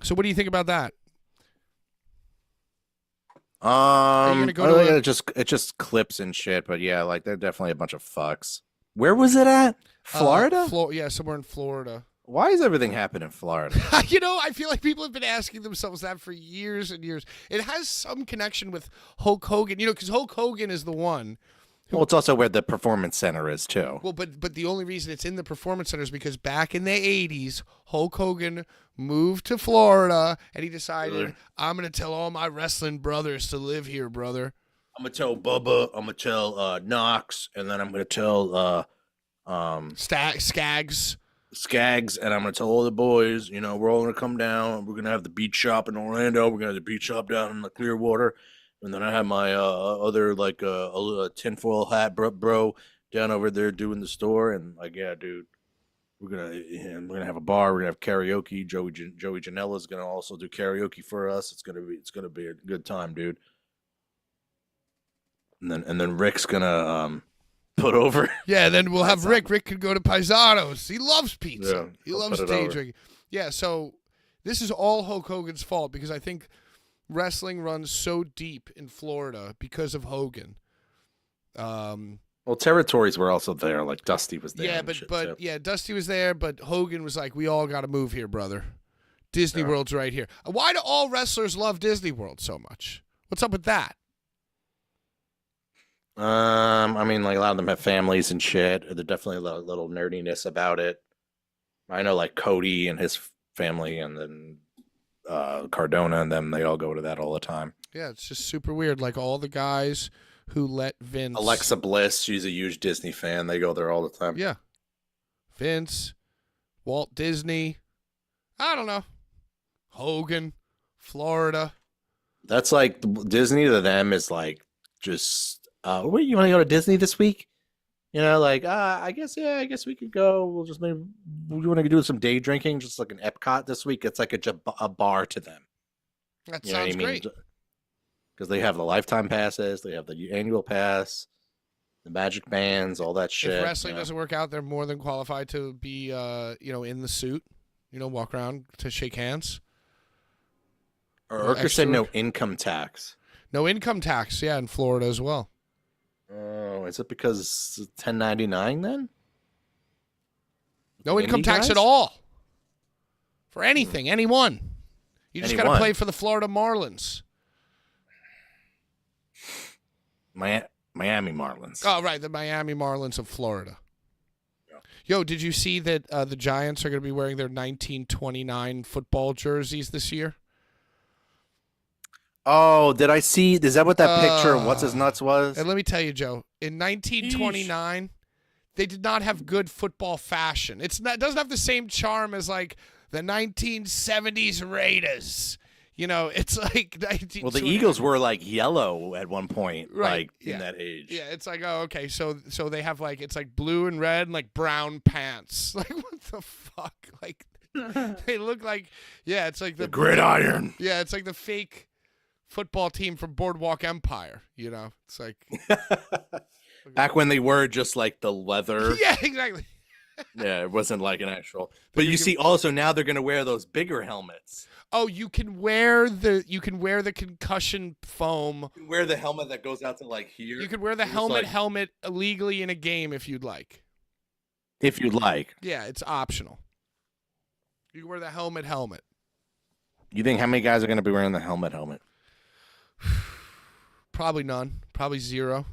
So what do you think about that? you gonna go to a- it just clips and shit, but yeah, like they're definitely a bunch of fucks. Where was it at? Florida? Yeah, somewhere in Florida. Why does everything happen in Florida? You know, I feel like people have been asking themselves that for years and years. It has some connection with Hulk Hogan, you know, because Hulk Hogan is the one. Well, it's also where the performance center is too. Well, but the only reason it's in the performance center is because back in the 80s, Hulk Hogan moved to Florida and he decided, Really? I'm going to tell all my wrestling brothers to live here, brother. I'm gonna tell Bubba. I'm gonna tell Knox, and then I'm gonna tell Skaggs. Skaggs, and I'm gonna tell all the boys. You know, we're all gonna come down. We're gonna have the beach shop in Orlando. We're gonna have the beach shop down in the Clearwater, and then I have my other like a tinfoil hat bro down over there doing the store. And like, yeah, dude, we're gonna have a bar. We're gonna have karaoke. Joey Janela's gonna also do karaoke for us. It's gonna be a good time, dude. And then Rick's gonna put over. Yeah, then we'll have Rick. Rick could go to Paisanos. He loves pizza. Yeah, he he'll loves put it day over. drinking. Yeah, so this is all Hulk Hogan's fault because I think wrestling runs so deep in Florida because of Hogan. Well, territories were also there. Like Dusty was there. Yeah, and but shit, but too. yeah, Dusty was there, but Hogan was like, "We all got to move here, brother. Disney Yeah. World's right here." Why do all wrestlers love Disney World so much? What's up with that? I mean, like a lot of them have families and shit. There's definitely a little nerdiness about it. I know, like Cody and his family, and then Cardona and them. They all go to that all the time. Yeah, it's just super weird. Like all the guys who let Vince. Alexa Bliss, she's a huge Disney fan. They go there all the time. Yeah. Vince, Walt Disney. I don't know. Hogan, Florida. That's like Disney to them is like just. Wait, you want to go to Disney this week? You know, like I guess we could go. We'll just maybe we want to do some day drinking, just like an Epcot this week. It's like a bar to them. That You know what sounds I mean? great. Because they have the lifetime passes, they have the annual pass, the magic bands, all that shit. If wrestling you know. doesn't work out, they're more than qualified to be, in the suit. Walk around to shake hands. Urker said no income tax. No income tax, yeah, in Florida as well. Oh, is it because it's 1099 then? No The income indie tax guys? at all. For anything, anyone. You just got to Anyone. play for the Florida Marlins. Miami Marlins. Oh, right, the Miami Marlins of Florida. Yo, did you see that the Giants are going to be wearing their 1929 football jerseys this year? Oh, did I see? Is that what that picture of what's his nuts was? And let me tell you, Joe, in 1929, they did not have good football fashion. It doesn't have the same charm as like the 1970s Raiders. It's like 1929. Well, the Eagles were like yellow at one point, Right, like in that age. Yeah, it's like, oh, okay, so they have like it's like blue and red and like brown pants. Like what the fuck? Like they look like it's like The gridiron. Yeah, it's like the fake football team from Boardwalk Empire. It's like Back when they were just like the leather. yeah, exactly. Yeah, it wasn't like an actual. But you see, also now they're gonna wear those bigger helmets. Oh, you can wear the concussion foam. You can wear the helmet that goes out to like here. You could wear the It's helmet like- illegally in a game if you'd like. if you'd like. Yeah, it's optional. You can wear the helmet. You think how many guys are gonna be wearing the helmet? Probably none. Probably zero.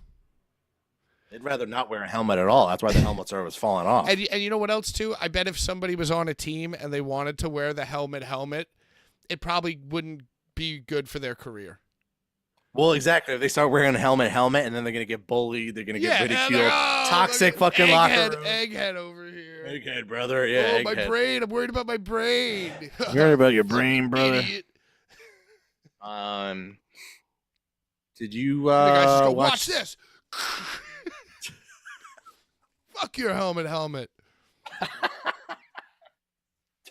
They'd rather not wear a helmet at all. That's why the helmets are always falling off. And you know what else too? I bet if somebody was on a team and they wanted to wear the helmet, it probably wouldn't be good for their career. Well, exactly. If they start wearing a helmet, and then they're gonna get bullied. They're gonna get and ridiculed. they're, oh, Toxic look at fucking locker egghead, room. Egghead over here. Egghead, brother. Yeah, Oh, my egghead. brain. I'm worried about my brain. You worried about your brain, brother? Idiot. Did you The guys just go, watch watch this. Fuck your helmet.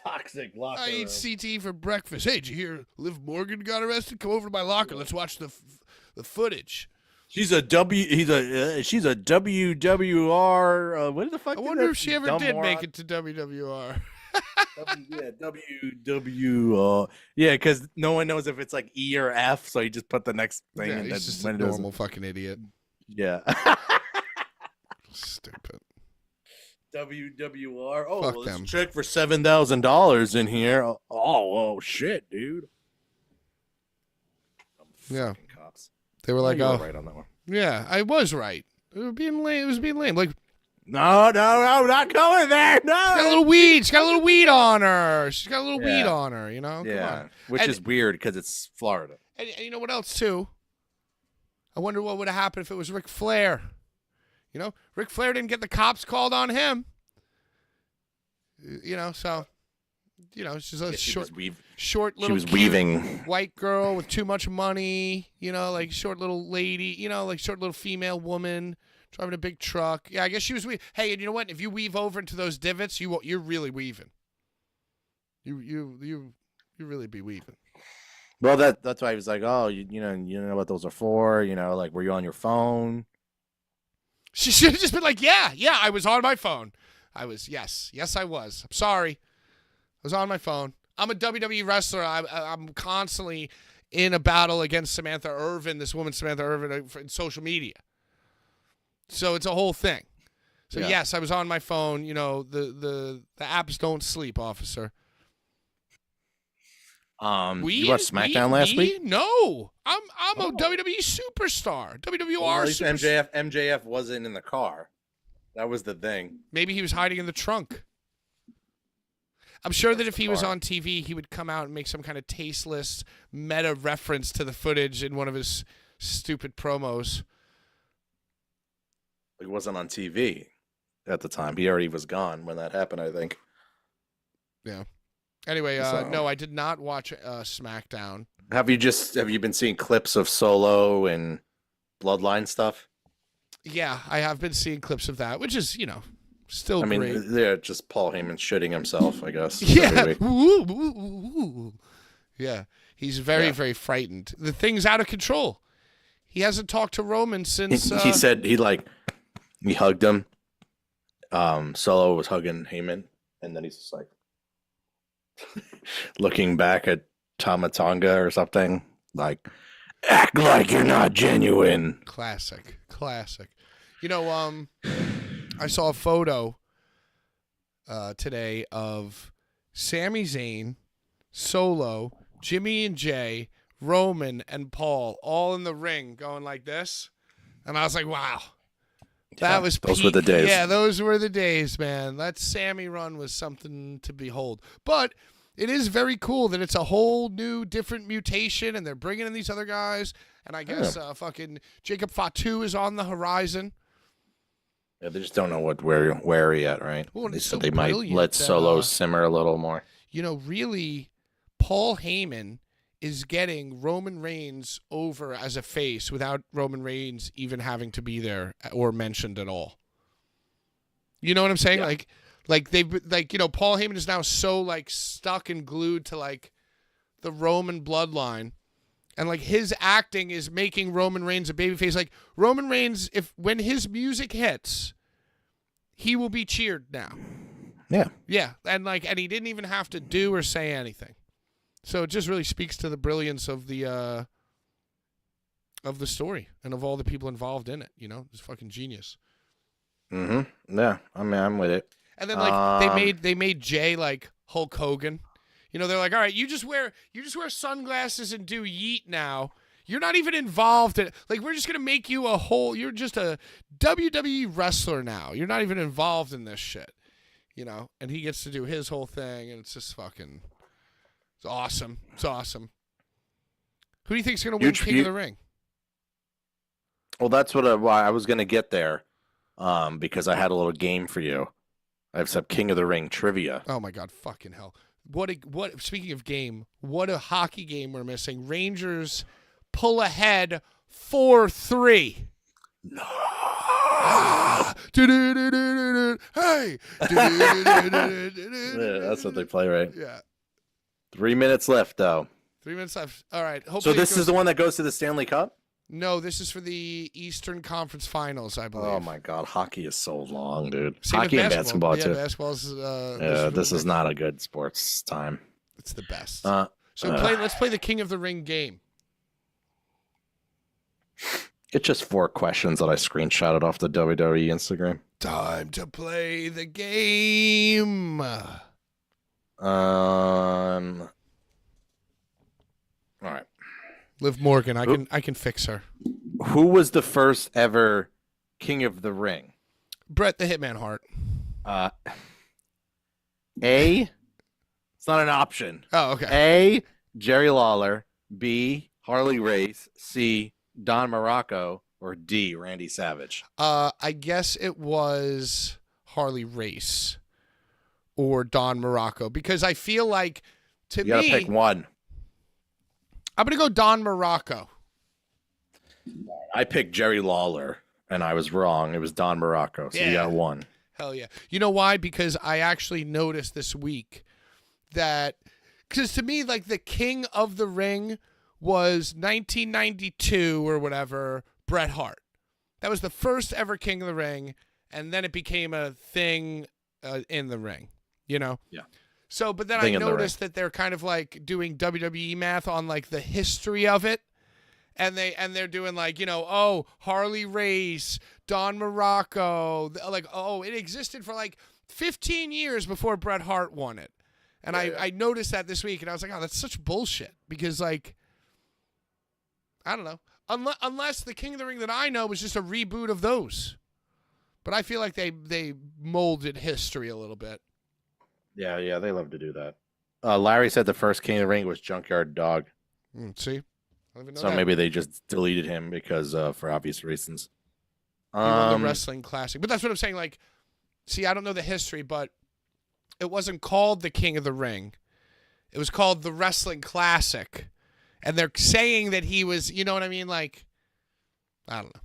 Toxic locker I room? eat CT for breakfast. Hey, did you hear Liv Morgan got arrested? Come over to my locker. Let's watch the footage. She's a she's a WWR. What the fuck? I is wonder that? if she ever Dumb did moron? make it to WWR. WW. Yeah, because no one knows if it's like E or F, so you just put the next thing. Yeah, and he's then just when a it doesn't- normal fucking idiot. Yeah. Stupid. WWR. Oh, Fuck well, them. let's check for $7,000 in here. Oh, shit, dude. Yeah. Fucking cops. They were like, You were oh, right on that one. yeah, I was right. It was being lame. Like, No, not going there. No. she's got a little weed. She's got a little weed on her. She's got a little weed Yeah. on her, Come Yeah, on. which And- is weird because it's Florida. And you know what else, too? I wonder what would have happened if it was Ric Flair. Ric Flair didn't get the cops called on him. So, she's a She short, was weave- short She little was cute weaving. white girl with too much money, like short little lady, like short little female woman driving a big truck. Yeah, I guess she was Hey, and you know what? If you weave over into those divots, you're really weaving. You really be weaving. Well, that's why he was like, oh, you know what those are for? Like, were you on your phone? She should have just been like, yeah, I was on my phone. Yes, I was. I'm sorry. I was on my phone. I'm a WWE wrestler. I'm constantly in a battle against Samantha Irvin, this woman Samantha Irvin, in social media. So it's a whole thing. So yes, I was on my phone. You know, the apps don't sleep, officer. You watched SmackDown last week? No, I'm a WWE superstar. WWR Well, at least superstar. MJF wasn't in the car. That was the thing. Maybe he was hiding in the trunk. I'm sure that if he was on TV, he would come out and make some kind of tasteless meta reference to the footage in one of his stupid promos. He wasn't on TV at the time. He already was gone when that happened, I think. Yeah. Anyway, no, I did not watch SmackDown. Have you been seeing clips of Solo and Bloodline stuff? Yeah, I have been seeing clips of that, which is, still great. great. They're just Paul Heyman shitting himself, I guess. Yeah. Yeah. He's very, very frightened. The thing's out of control. He hasn't talked to Roman since... He said he hugged him. Solo was hugging Heyman, and then he's just like looking back at Tama Tonga or something, like, act like you're not genuine. Classic. I saw a photo today of Sami Zayn, Solo, Jimmy and Jay, Roman, and Paul all in the ring going like this. And I was like, wow. That was those peak. were the days. Yeah, those were the days, man. That Sammy run was something to behold. But it is very cool that it's a whole new, different mutation, and they're bringing in these other guys. And I guess fucking Jacob Fatu is on the horizon. Yeah, they just don't know where yet, right? Well, They it's said so they might brilliant let that, Solo simmer a little more. Really, Paul Heyman is getting Roman Reigns over as a face without Roman Reigns even having to be there or mentioned at all. You know what I'm saying? Yeah. Paul Heyman is now so stuck and glued to the Roman bloodline, and his acting is making Roman Reigns a babyface. Like Roman Reigns, when his music hits, he will be cheered now. Yeah. Yeah, and he didn't even have to do or say anything. So it just really speaks to the brilliance of the story and of all the people involved in it. It's fucking genius. Mm-hmm. Yeah, I'm with it. And then they made Jay like Hulk Hogan. They're like, all right, you just wear sunglasses and do yeet now. You're not even involved in it. We're just gonna make you you're just a WWE wrestler now. You're not even involved in this shit. And he gets to do his whole thing, and it's just fucking. It's awesome. It's awesome. Who do you think's going to win King of the Ring? Well, that's why I was going to get there, because I had a little game for you. I have some King of the Ring trivia. Oh my God, fucking hell! What? Speaking of game, what a hockey game we're missing. Rangers pull ahead 4-3. No. Hey. Yeah, that's what they play, right? Yeah. 3 minutes left, though. 3 minutes left. All right. So this is the one that goes to the Stanley Cup? No, this is for the Eastern Conference Finals, I believe. Oh, my God. Hockey is so long, dude. Same Hockey and basketball, too. Yeah, basketball's... this is not a good sports time. It's the best. Let's play the King of the Ring game. It's just 4 questions that I screenshotted off the WWE Instagram. Time to play the game. All right. Liv Morgan, I can fix her. Who was the first ever King of the Ring? Bret the Hitman Hart. It's not an option. Oh, okay. A, Jerry Lawler. B, Harley Race. C, Don Morocco. Or D, Randy Savage. I guess it was Harley Race or Don Morocco, because I feel like you gotta pick one. I'm gonna go Don Morocco. I picked Jerry Lawler, and I was wrong. It was Don Morocco, so you got one. Hell yeah. You know why? Because I actually noticed this week that, because to me, the King of the Ring was 1992 or whatever, Bret Hart. That was the first ever King of the Ring, and then it became a thing in the ring, you know? Yeah. So, but then Thing I in the noticed that they're kind of like doing WWE math on like the history of it. And they're doing like, you know, oh, Harley Race, Don Morocco, like, oh, it existed for like 15 years before Bret Hart won it. And I noticed that this week, and I was like, oh, that's such bullshit. Because, like, I don't know. Unless the King of the Ring that I know was just a reboot of those. But I feel like they molded history a little bit. Yeah, they love to do that. Larry said the first King of the Ring was Junkyard Dog. See? I don't even know So that. maybe they just deleted him because for obvious reasons. He won the Wrestling Classic. But that's what I'm saying. Like, see, I don't know the history, but it wasn't called the King of the Ring. It was called the Wrestling Classic. And they're saying that he was, you know what I mean? Like, I don't know.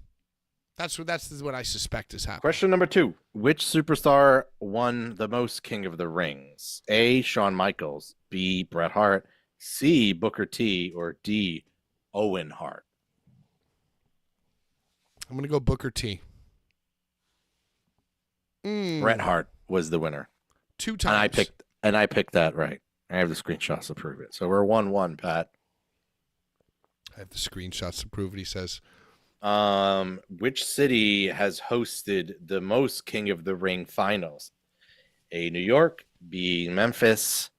That's what I suspect is happening. Question number 2. Which superstar won the most King of the Rings? A, Shawn Michaels. B, Bret Hart. C, Booker T. Or D, Owen Hart. I'm going to go Booker T. Bret Hart was the winner. 2 times. And I picked that right. I have the screenshots to prove it. So we're 1-1, Pat. I have the screenshots to prove it, he says. Which city has hosted the most King of the Ring finals? A, New York. B, Memphis.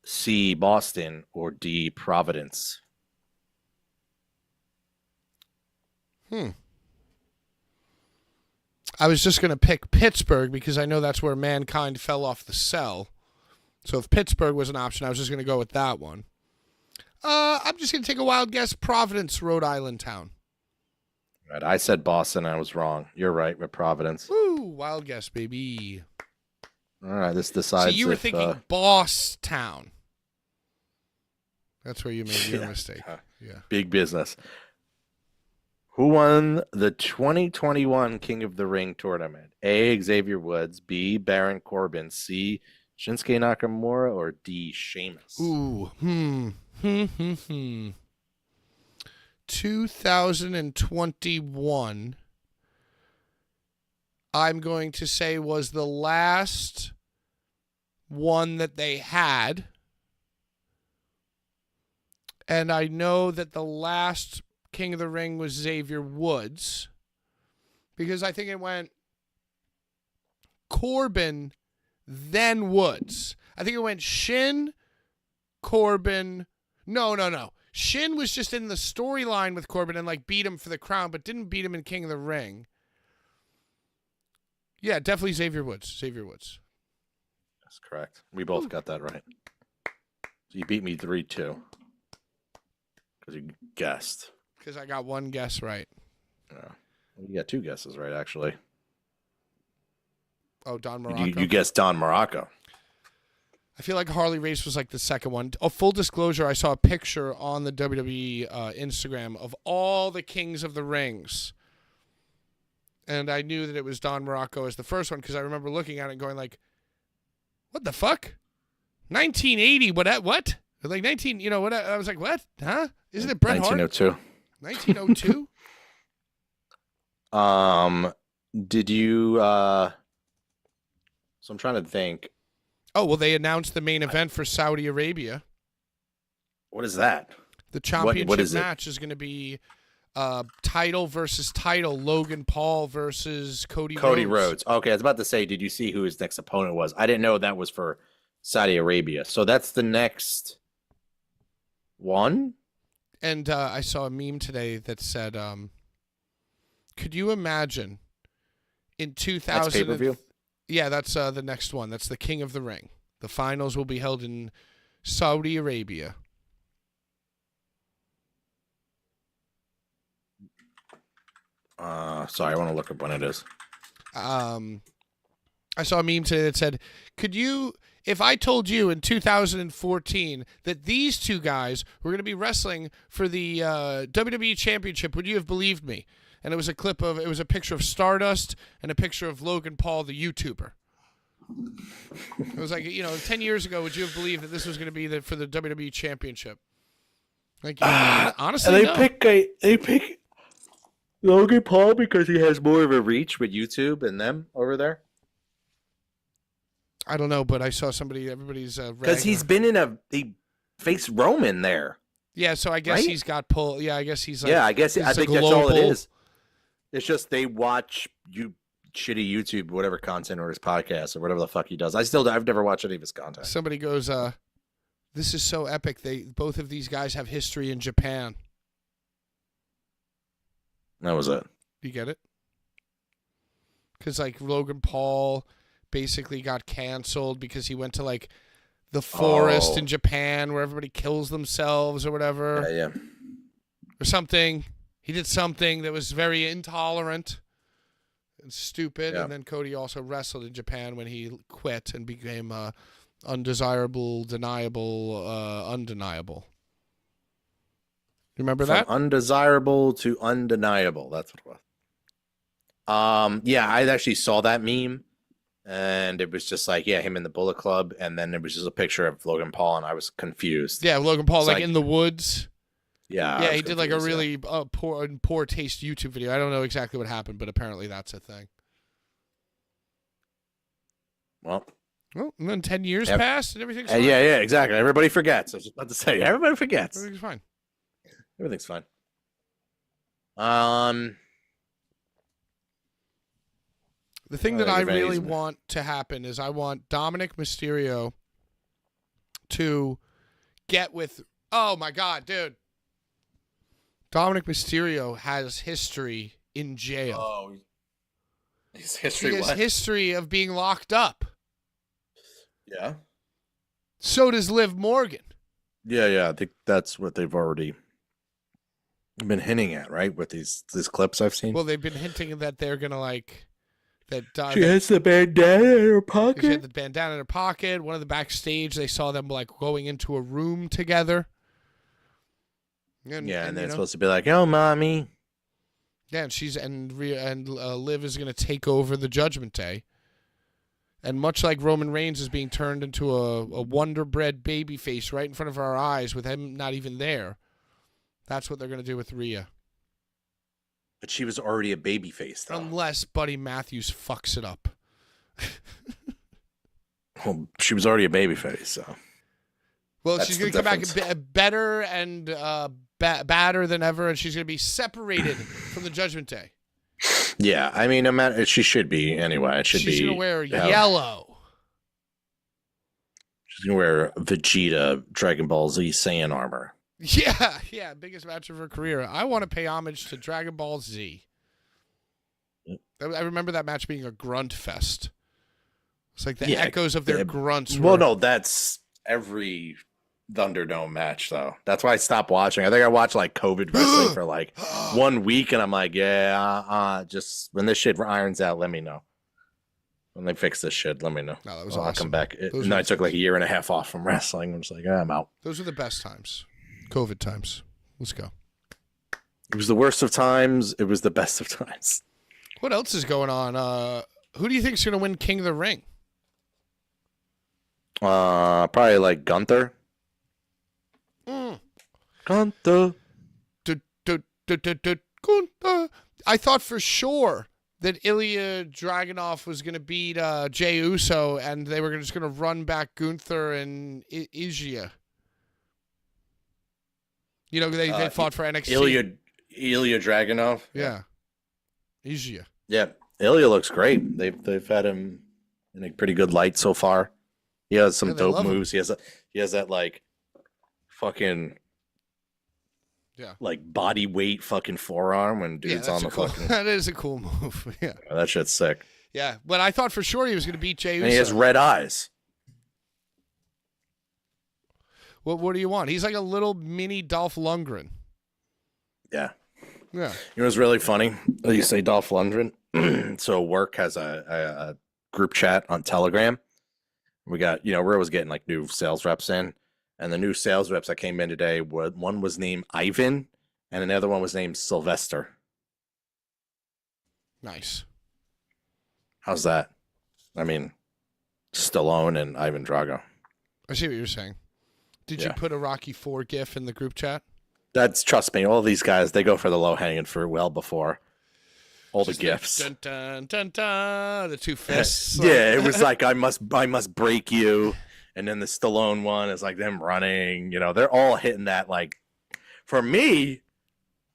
C, Boston. Or D, Providence. I was just going to pick Pittsburgh because I know that's where Mankind fell off the cell. So if Pittsburgh was an option, I was just going to go with that one. I'm just going to take a wild guess. Providence, Rhode Island town. Right, I said Boston. I was wrong. You're right with Providence. Woo, wild guess, baby. All right, this decides. So you were thinking Boss Town. That's where you made your mistake. Yeah. Big business. Who won the 2021 King of the Ring tournament? A, Xavier Woods. B, Baron Corbin. C, Shinsuke Nakamura. Or D, Sheamus? Ooh. 2021, I'm going to say, was the last one that they had. And I know that the last King of the Ring was Xavier Woods. Because I think it went Corbin, then Woods. I think it went Shin, Corbin. No. Shin was just in the storyline with Corbin and like beat him for the crown, but didn't beat him in King of the Ring. Yeah, definitely Xavier Woods. That's correct. We both got that right. So you beat me 3-2 because you guessed. Because I got one guess right. Yeah. You got 2 guesses right, actually. Oh, Don Morocco. You guessed Don Morocco. I feel like Harley Race was like the second one. Oh, full disclosure, I saw a picture on the WWE Instagram of all the Kings of the Rings. And I knew that it was Don Morocco as the first one because I remember looking at it and going like, what the fuck? 1980, what? Like 19, you know, what? I was like, what? Huh? Isn't it Bret Hart? 1902. 1902? Did you, so I'm trying to think. Oh, well, they announced the main event for Saudi Arabia. What is that? The championship what is match is going to be title versus title. Logan Paul versus Cody Rhodes. Okay, I was about to say, did you see who his next opponent was? I didn't know that was for Saudi Arabia. So that's the next one? And I saw a meme today that said, could you imagine in 2000... That's pay-per-view? Yeah, that's the next one. That's the King of the Ring. The finals will be held in Saudi Arabia. Sorry, I want to look up when it is. I saw a meme today that said, could you, if I told you in 2014 that these two guys were going to be wrestling for the WWE Championship, would you have believed me? And it was a picture of Stardust and a picture of Logan Paul, the YouTuber. It was like, 10 years ago, would you have believed that this was going to be for the WWE Championship? Like, honestly, they no. pick Logan Paul because he has more of a reach with YouTube and them over there. I don't know, but I saw everybody's because he's been he faced Roman there. Yeah, so I guess right? he's got pull. Yeah, I guess he's like. Yeah, I guess I think that's all it is. It's just they watch shitty YouTube, whatever content or his podcast or whatever the fuck he does. I've never watched any of his content. Somebody goes, "This is so epic. Both of these guys have history in Japan." That was it. You get it? Because like Logan Paul basically got canceled because he went to like the forest in Japan where everybody kills themselves or whatever. Yeah. Or something. He did something that was very intolerant and stupid. Yeah. And then Cody also wrestled in Japan when he quit and became undesirable, deniable, undeniable. You remember that? From undesirable to undeniable. That's what it was. Yeah, I actually saw that meme. And it was just like, him in the Bullet Club, and then it was just a picture of Logan Paul, and I was confused. Yeah, Logan Paul, like in the woods. Yeah, he did like a really poor taste YouTube video. I don't know exactly what happened, but apparently that's a thing. Well, and then 10 years passed, and everything's fine. Yeah, exactly. Everybody forgets. I was just about to say, everybody forgets. Everything's fine. Everything's fine. The thing that I really want to happen is I want Dominic Mysterio to get with... Oh, my God, dude. Dominic Mysterio has history in jail. Oh, his history He has history of being locked up. Yeah. So does Liv Morgan. Yeah. I think that's what they've already been hinting at, right? With these clips I've seen. Well, they've been hinting that they're going to like... She has the bandana in her pocket. She had the bandana in her pocket. One of the backstage, they saw them like going into a room together. And then it's supposed to be like, "Oh, mommy." Yeah, and Liv is going to take over the Judgment Day. And much like Roman Reigns is being turned into a Wonder Bread baby face right in front of our eyes with him not even there, that's what they're going to do with Rhea. But she was already a baby face, though. Unless Buddy Matthews fucks it up. Well, she was already a baby face, so. Well, she's going to come back better and badder than ever, and she's going to be separated from the Judgment Day. Yeah, I mean, she should be anyway. She's going to wear yellow. She's going to wear Vegeta Dragon Ball Z Saiyan armor. Yeah, biggest match of her career. I want to pay homage to Dragon Ball Z. Yep. I remember that match being a grunt fest. It's like the echoes of their grunts. Well, no, that's every Thunderdome match, though. That's why I stopped watching. I think I watched like COVID wrestling for like 1 week, and I'm like, just when this shit irons out, let me know. When they fix this shit, let me know. No, that was awesome. I'll come back. I took like a year and a half off from wrestling. I'm just like, I'm out. Those were the best times. COVID times. Let's go. It was the worst of times. It was the best of times. What else is going on? Who do you think is going to win King of the Ring? Probably like Gunther. Gunther. Gunther. I thought for sure that Ilya Dragunov was going to beat Jey Uso, and they were just going to run back Gunther and Ilya. You know, they fought for NXT. Ilya Dragunov. Yeah. Ilya. Yeah, Ilya looks great. They've had him in a pretty good light so far. He has some dope moves. He has that like fucking like body weight fucking forearm when dude's on the fucking. That is a cool move. Yeah. That shit's sick. Yeah, but I thought for sure he was going to beat Jey Uso. And he has red eyes. What do you want? He's like a little mini Dolph Lundgren. Yeah. Yeah. You know what's really funny? You say Dolph Lundgren. So work has a group chat on Telegram. We got, we're always getting like new sales reps in. And the new sales reps that came in today, one was named Ivan and another one was named Sylvester. Nice. How's that? I mean, Stallone and Ivan Drago. I see what you're saying. Did you put a Rocky IV gif in the group chat? Trust me, all these guys, they go for the low-hanging fruit well before. all the Just gifts. Dun, dun, dun, dun, the two fists. Yeah, it was like I must break you, and then the Stallone one is like them running. You know, they're all hitting that. Like, for me,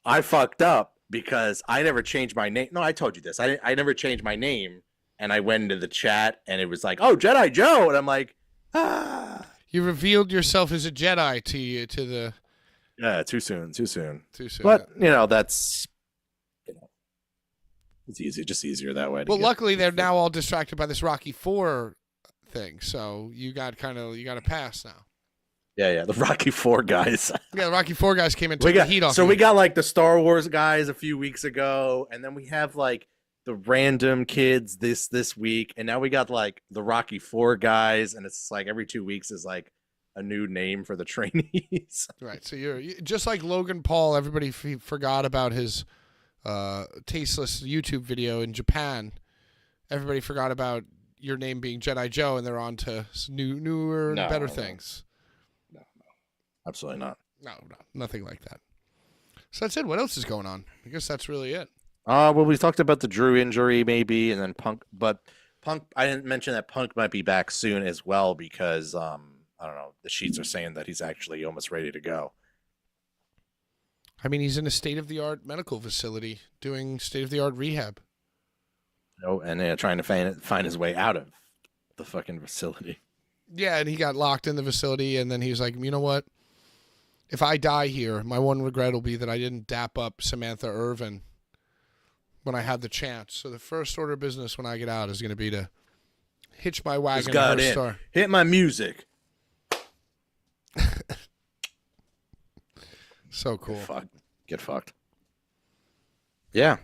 I fucked up because I never changed my name. No, I told you this. I never changed my name, and I went into the chat, and it was like, "Oh, Jedi Joe," and I'm like, "Ah." You revealed yourself as a Jedi to the. Yeah, too soon. Too soon. But that's. It's easy, just easier that way. Well, luckily they're now all distracted by this Rocky IV thing, so you got a pass now. Yeah, the Rocky IV guys. Yeah, the Rocky IV guys came and took the heat off. So we got like the Star Wars guys a few weeks ago, and then we have like the random kids this week, and now we got like the Rocky IV guys, and it's like every 2 weeks is like a new name for the trainees. Right. So you're just like Logan Paul. Everybody forgot about his tasteless YouTube video in Japan. Everybody forgot about your name being Jedi Joe, and they're on to newer, better things. No, absolutely not. No, nothing like that. So that's it. What else is going on? I guess that's really it. Well, we talked about the Drew injury maybe, and then Punk. But Punk, I didn't mention that Punk might be back soon as well because I don't know. The sheets are saying that he's actually almost ready to go. I mean, he's in a state-of-the-art medical facility doing state-of-the-art rehab. And trying to find his way out of the fucking facility. Yeah, and he got locked in the facility, and then he was like, you know what? If I die here, my one regret will be that I didn't dap up Samantha Irvin when I had the chance. So the first order of business when I get out is going to be to hitch my wagon to her star. Hit my music. So cool. Get fucked. Yeah.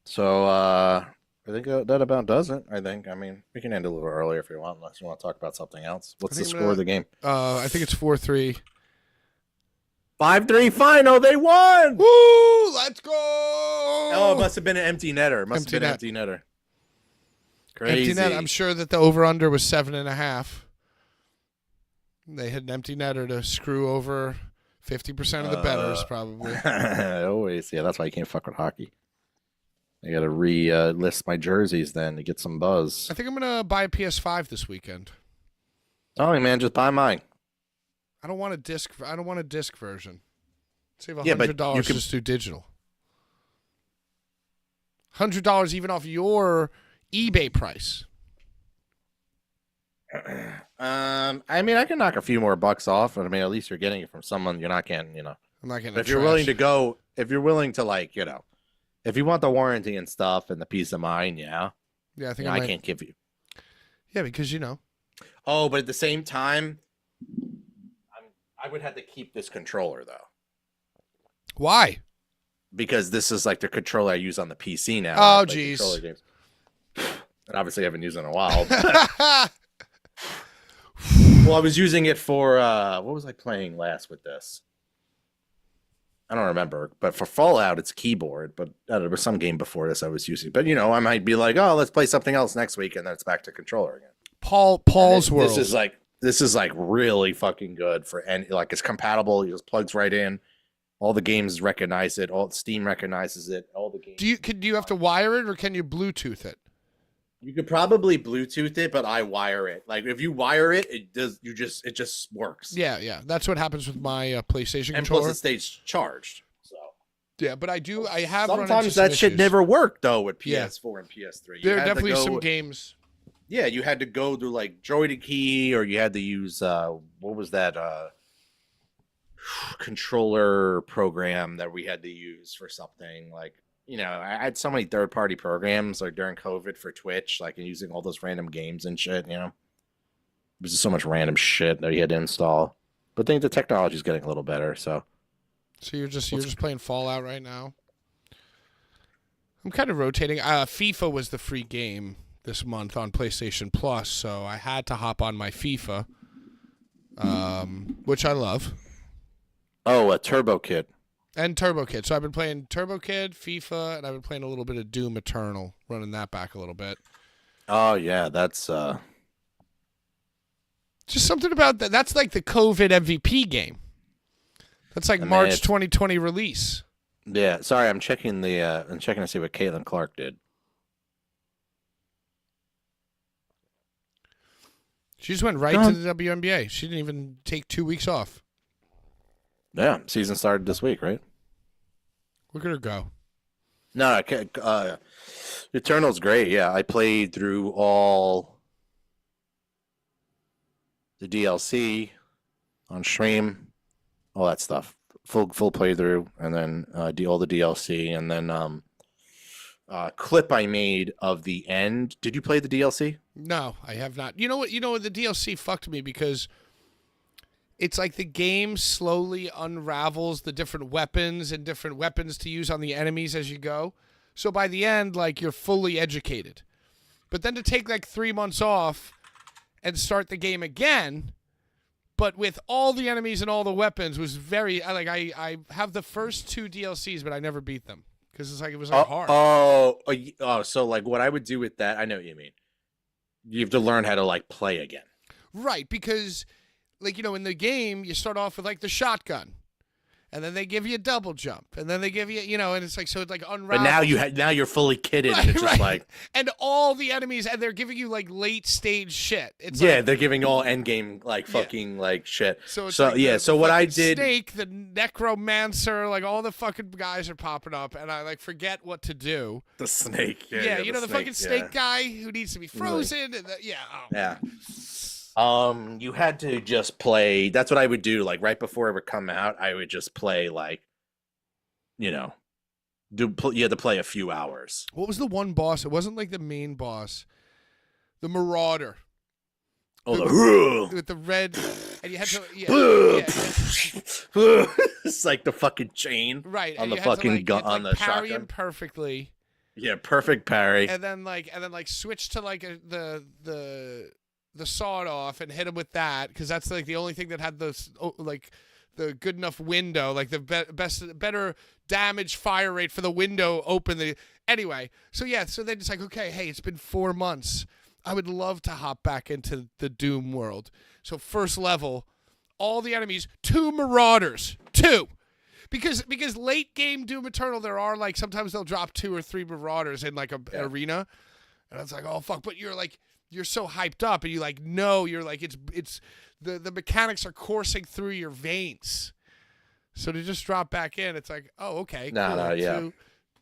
So I think that about does it. I mean, we can end a little earlier if you want, unless you want to talk about something else. What's the score of the game? I think it's 4-3. 5-3 final. They won. Woo! Let's go. Oh, it must have been an empty netter. Empty netter. Crazy. Empty net. I'm sure that the over/under was 7.5. They had an empty netter to screw over 50% of the bettors, probably. Always. Yeah, that's why you can't fuck with hockey. I got to re-list my jerseys then to get some buzz. I think I'm going to buy a PS5 this weekend. Oh, man, just buy mine. I don't want a disc version. Save $100 you can just do digital. $100 even off your eBay price. I mean, I can knock a few more bucks off. I mean, at least you're getting it from someone you're not getting, I'm not getting. But if you're willing to go, if you're willing to like, if you want the warranty and stuff and the peace of mind, yeah. Yeah, I think I can't give you. Yeah, because Oh, but at the same time, I would have to keep this controller though. Why? Because this is like the controller I use on the PC now. Oh, jeez. And obviously I haven't used it in a while. Well, I was using it for, what was I playing last with this? I don't remember. But for Fallout, it's keyboard. But there was some game before this I was using. But, I might be like, oh, let's play something else next week. And then it's back to controller again. Paul's World. This is like really fucking good and like it's compatible. It just plugs right in. All the games recognize it. All Steam recognizes it. All the games. Do you have to wire it or can you Bluetooth it? You could probably Bluetooth it, but I wire it. Like if you wire it, it just works. Yeah. That's what happens with my PlayStation and controller. Plus it stays charged. So yeah, but I have sometimes that shit never worked though with PS4 and PS3. There are definitely some games. Yeah, you had to go through like Droid Key, or you had to use what was that controller program that we had to use for something like. I had so many third-party programs like during COVID for Twitch, like using all those random games and shit. It was just so much random shit that you had to install. But I think the technology is getting a little better. So you're just playing Fallout right now. I'm kind of rotating. FIFA was the free game this month on PlayStation Plus, so I had to hop on my FIFA, which I love. Oh, a Turbo Kid. And Turbo Kid. So I've been playing Turbo Kid, FIFA, and I've been playing a little bit of Doom Eternal, running that back a little bit. Oh, yeah, that's... Just something about that. That's like the COVID MVP game. That's like March 2020 release. Yeah, sorry, I'm checking to see what Caitlin Clark did. She just went right to the WNBA. She didn't even take 2 weeks off. Yeah, season started this week, right? Look at her go. No, Eternal's great. Yeah, I played through all the DLC on stream, all that stuff. Full playthrough, and then all the DLC, and then clip I made of the end. Did you play the DLC? No, I have not. You know what? The DLC fucked me because it's like the game slowly unravels the different weapons and different weapons to use on the enemies as you go. So by the end, like, you're fully educated. But then to take like 3 months off and start the game again, but with all the enemies and all the weapons, was very like I have the first 2 DLCs, but I never beat them because it's like it was like hard. So like what I would do with that, I know what you mean. You have to learn how to like play again. Right, because like, in the game, you start off with like the shotgun, and then they give you a double jump, and then they give you, and it's like, so it's like unravels. But now you're fully kitted, and it's just like, and all the enemies, and they're giving you like late stage shit. It's yeah, like, they're giving all end game like fucking like shit. So it's So what I did, Snake, the Necromancer, like all the fucking guys are popping up, and I like forget what to do. The snake, the snake, fucking snake guy who needs to be frozen. And yeah. You had to just play. That's what I would do. Like right before it would come out, I would just play like, you had to play a few hours. What was the one boss? It wasn't like the main boss, the Marauder. With the red, and you had to. It's like the fucking chain, right? On the fucking gun, on the parry shotgun. him perfectly. Yeah, perfect parry. And then switch to like the sawed off and hit him with that, because that's like the only thing that had the good enough window, like the better damage fire rate for the window open. Anyway, so then it's like, okay, hey, it's been 4 months. I would love to hop back into the Doom world. So first level, all the enemies, 2 Marauders, 2. Because late game Doom Eternal, there are like sometimes they'll drop 2 or 3 Marauders in like an arena, and it's like, oh fuck, but you're so hyped up, and you're like it's the mechanics are coursing through your veins. So to just drop back in, it's like, oh, okay, cool.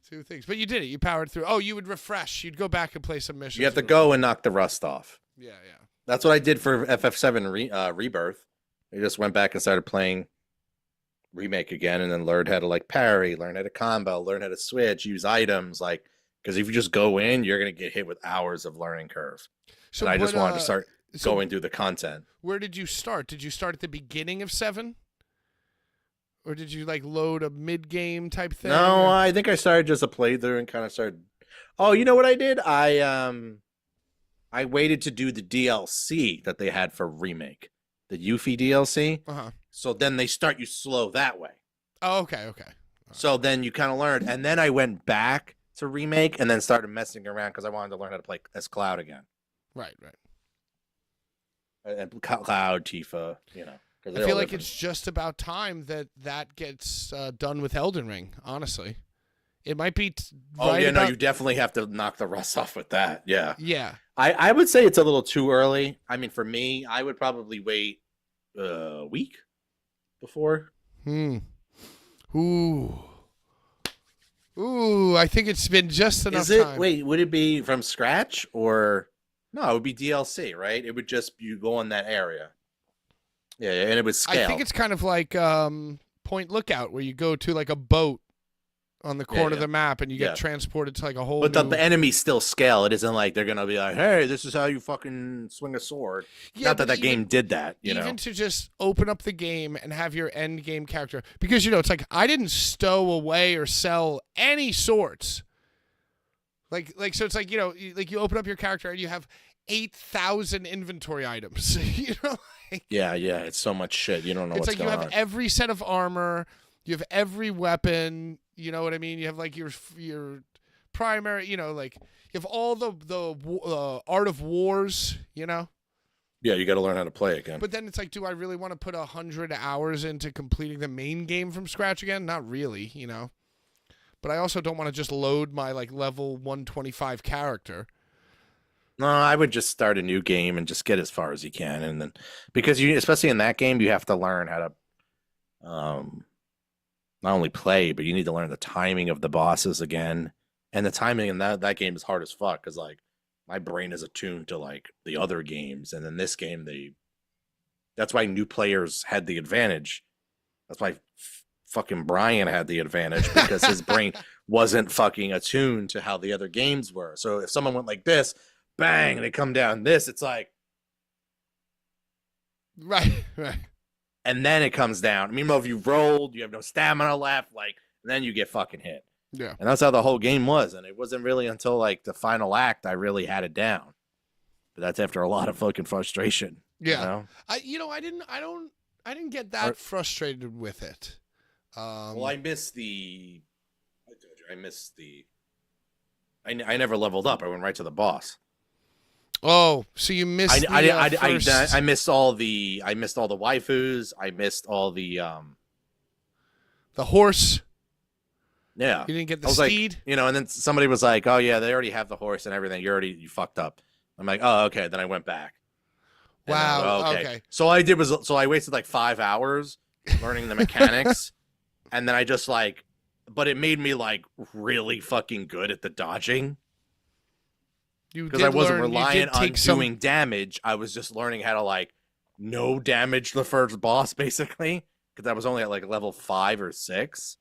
Two things. But you did it. You powered through. Oh, you would refresh. You'd go back and play some missions. You have to go and knock the rust off. Yeah. That's what I did for FF7 Rebirth. I just went back and started playing Remake again, and then learned how to like parry, learn how to combo, learn how to switch, use items, like, because if you just go in, you're gonna get hit with hours of learning curve. So and I just wanted to start going through the content. Where did you start? Did you start at the beginning of 7? Or did you like load a mid-game type thing? No, I think I started just a playthrough and kind of started. Oh, you know what I did? I waited to do the DLC that they had for Remake, the Yuffie DLC. Uh-huh. So then they start you slow that way. Oh, okay. So then you kind of learned, and then I went back to Remake and then started messing around because I wanted to learn how to play as Cloud again. Right. And Cloud, Tifa, I feel like it's just about time that gets done with Elden Ring, honestly. It might be you definitely have to knock the rust off with that. Yeah. Yeah. I would say it's a little too early. I mean, for me, I would probably wait a week before. Ooh, I think it's been just enough time. Wait, would it be from scratch or... No, it would be DLC, right? It would just, you go in that area. Yeah, and it would scale. I think it's kind of like Point Lookout, where you go to like a boat on the corner of the map and you get transported to like a whole But the enemies still scale. It isn't like they're going to be like, hey, this is how you fucking swing a sword. Not that game did that, Even to just open up the game and have your end game character. Because, it's like, I didn't stow away or sell any swords. Like so it's like, like you open up your character and you have 8,000 inventory items. Yeah, it's so much shit. You don't know what's going on. It's like you have every set of armor, you have every weapon, you know what I mean? You have like your primary, like you have all the art of wars, Yeah, you got to learn how to play again. But then it's like, do I really want to put 100 hours into completing the main game from scratch again? Not really, but I also don't want to just load my like level 125 character. No, I would just start a new game and just get as far as you can, and then because you, especially in that game, you have to learn how to, not only play, but you need to learn the timing of the bosses again, and the timing in that game is hard as fuck because like my brain is attuned to like the other games, and in this game that's why new players had the advantage. That's why fucking Brian had the advantage because his brain wasn't fucking attuned to how the other games were. So if someone went like this. Bang, they come down this, it's like right. And then it comes down. Meanwhile, if you rolled, you have no stamina left, like, and then you get fucking hit. Yeah. And that's how the whole game was. And it wasn't really until like the final act I really had it down. But that's after a lot of fucking frustration. Yeah. I didn't get that frustrated with it. Well, I missed the I never leveled up. I went right to the boss. Oh, so you missed I missed all the waifus. I missed all the horse. Yeah. You didn't get the I was steed? Like, you know, and then somebody was like, "Oh yeah, they already have the horse and everything. You fucked up." I'm like, "Oh, okay." Then I went back. Wow. Okay. So I wasted like 5 hours learning the mechanics, and then I just like, but it made me like really fucking good at the dodging. Because I wasn't relying on doing damage. I was just learning how to like no damage the first boss basically. Because I was only at like level 5 or 6,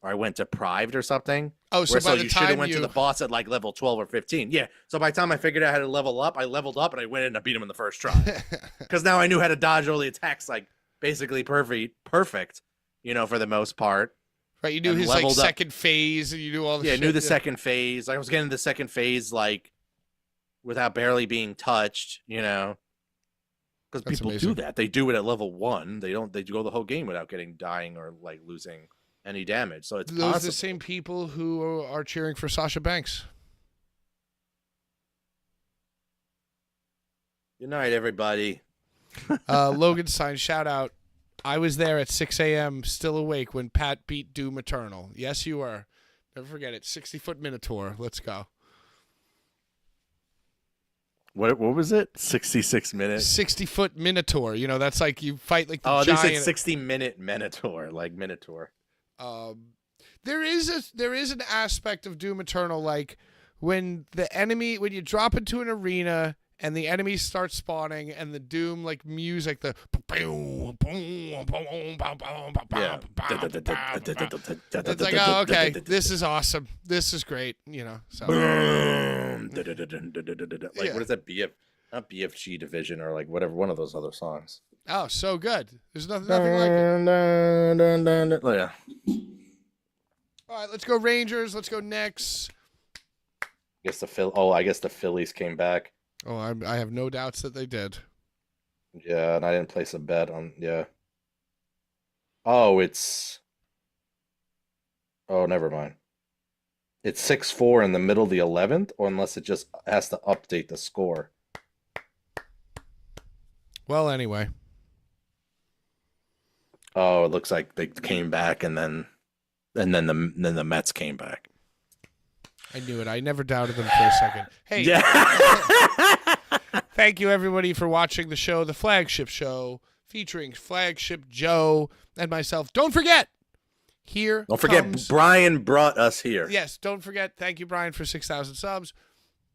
or I went deprived or something. Oh, so you should have went to the boss at like level 12 or 15. Yeah. So by the time I figured out how to level up, I leveled up and I went in and beat him in the first try. Because now I knew how to dodge all the attacks like basically perfect. You know, for the most part. Right. You knew his like second phase, and you knew all the. Yeah, shit. I knew the second phase. I was getting the second phase like without barely being touched. You know. Because people do that. They do it at level 1. They go the whole game without dying or like losing any damage. So it's those are possible. the same people who are cheering for Sasha Banks. Good night, everybody. Logan Stein, shout out. I was there at 6 a.m. still awake when Pat beat Doom Eternal. Yes, you were. Never forget it. 60-foot Minotaur. Let's go. What was it? 66 minutes? 60-foot Minotaur. You know, that's like you fight like the giant. giant. Oh, they said 60-minute Minotaur, like Minotaur. There is an aspect of Doom Eternal, like when you drop into an arena and the enemies start spawning and the Doom like music, the it's like, oh, okay, this is awesome, this is great, you know. So like what is that? Not BFG Division or like whatever, one of those other songs. Oh, so good. There's nothing like it. Oh, yeah. All right, let's go Rangers. Let's go Knicks. I guess the Phillies came back. Oh, I have no doubts that they did. Yeah, and I didn't place a bet on. Yeah. Oh, never mind. It's 6-4 in the middle of the 11th, or unless it just has to update the score. Well, anyway. Oh, it looks like they came back, and then the Mets came back. I knew it. I never doubted them for a second. Hey, yeah. Thank you, everybody, for watching the show, the Flagship Show, featuring Flagship Joe and myself. Don't forget, Brian brought us here. Yes, don't forget. Thank you, Brian, for 6,000 subs.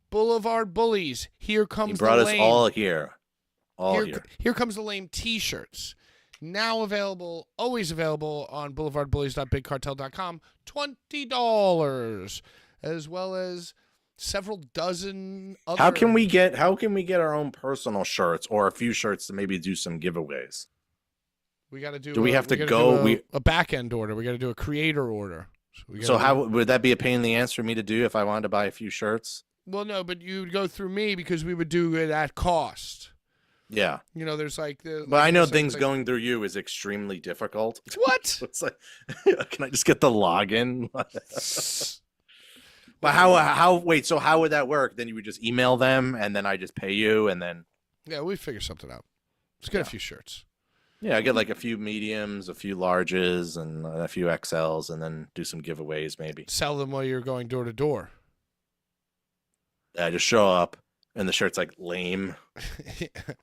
Boulevard Bullies. Here comes the lame. He brought us all here. Here comes the lame T-shirts. Now available, always available on boulevardbullies.bigcartel.com. $20, as well as several dozen other. How can we get our own personal shirts or a few shirts to maybe do some giveaways? We got to do. Do we have to go? A back end order. We got to do a creator order. So how would that be a pain in the ass for me to do if I wanted to buy a few shirts? Well, no, but you would go through me because we would do it at cost. Yeah. You know, there's like the. But I know things going through you is extremely difficult. What? It's like, can I just get the login? But how? Wait. So how would that work? Then you would just email them, and then I just pay you, and then. Yeah, we figure something out. Let's get a few shirts. Yeah, I get like a few mediums, a few larges, and a few XLs, and then do some giveaways maybe. Sell them while you're going door to door. I just show up, and the shirt's like lame.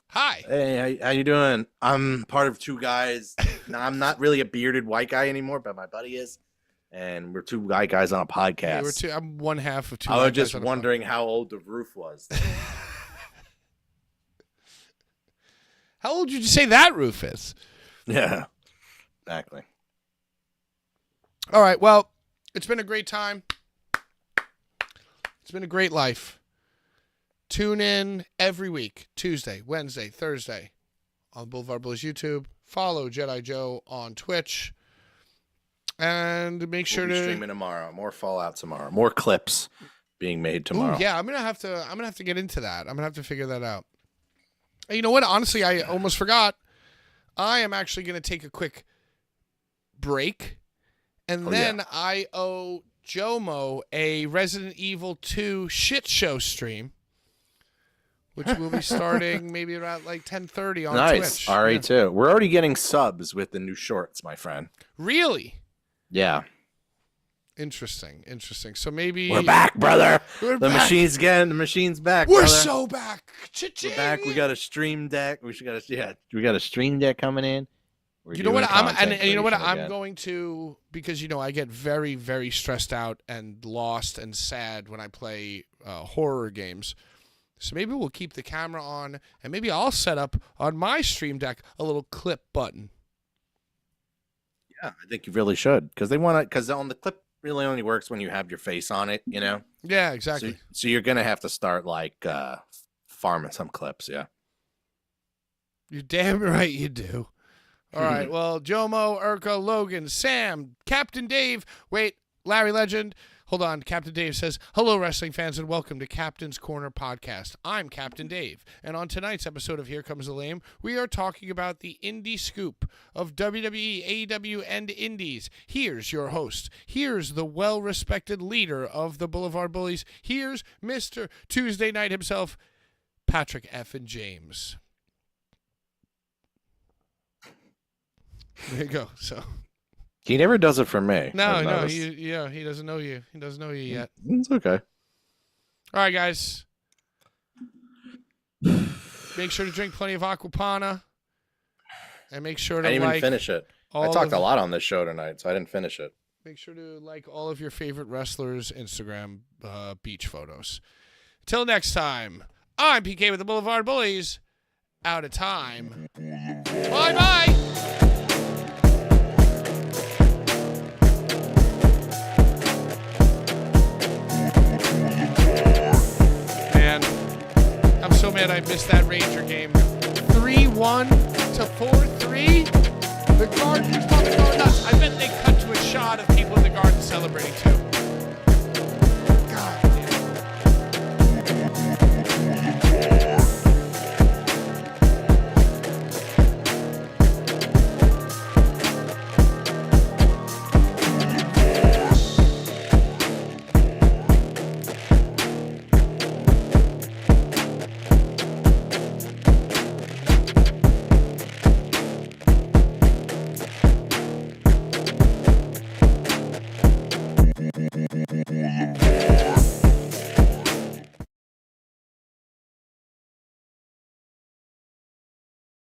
Hi. Hey, how you doing? I'm part of two guys. Now, I'm not really a bearded white guy anymore, but my buddy is, and we're two white guys on a podcast. Yeah, I'm one half of two. I was just wondering how old the roof was. How old did you say that roof is? Yeah, exactly. All right. Well, it's been a great time. It's been a great life. Tune in every week, Tuesday, Wednesday, Thursday on Boulevard Bullies YouTube. Follow Jedi Joe on Twitch. And make sure We'll be to streaming tomorrow. More Fallout tomorrow. More clips being made tomorrow. Ooh, yeah, I'm gonna have to get into that. I'm gonna have to figure that out. And you know what? Honestly, I almost forgot. I am actually gonna take a quick break, and then I owe Jomo a Resident Evil 2 shit show stream, which will be starting maybe around like 10:30 on Nice. Twitch. RA2. We're already getting subs with the new shorts, my friend. Really? Yeah. Interesting. So maybe We're back, brother. We're the back. The machine's back. We're brother. so back. Cha-ching. We're back. We got a stream deck. We got a stream deck coming in. We're You know what? doing I'm content you know what? creation I'm again. going to, because I get very, very stressed out and lost and sad when I play horror games. So maybe we'll keep the camera on, and maybe I'll set up on my stream deck a little clip button. Yeah, I think you really should, because on the clip really only works when you have your face on it, you know? Yeah, exactly. So you're gonna have to start like farming some clips, yeah. You're damn right you do. All right. Well, Jomo, Urka, Logan, Sam, Captain Dave. Wait, Larry Legend. Hold on. Captain Dave says, hello, wrestling fans, and welcome to Captain's Corner Podcast. I'm Captain Dave, and on tonight's episode of Here Comes the Lame, we are talking about the indie scoop of WWE, AEW, and Indies. Here's your host. Here's the well-respected leader of the Boulevard Bullies. Here's Mr. Tuesday Night himself, Patrick F. and James. There you go. So he never does it for me. No, he doesn't know you. He doesn't know you yet. It's okay. All right, guys. Make sure to drink plenty of Aquapana, and make sure to I didn't even finish it. I talked a lot on this show tonight, so I didn't finish it. Make sure to like all of your favorite wrestlers' Instagram beach photos. Till next time, I'm PK with the Boulevard Bullies. Out of time. Bye-bye. Man, I'm so mad I missed that Ranger game. 3-1 to 4-3. The Garden fucking going nuts. I bet they cut to a shot of people in the Garden celebrating too.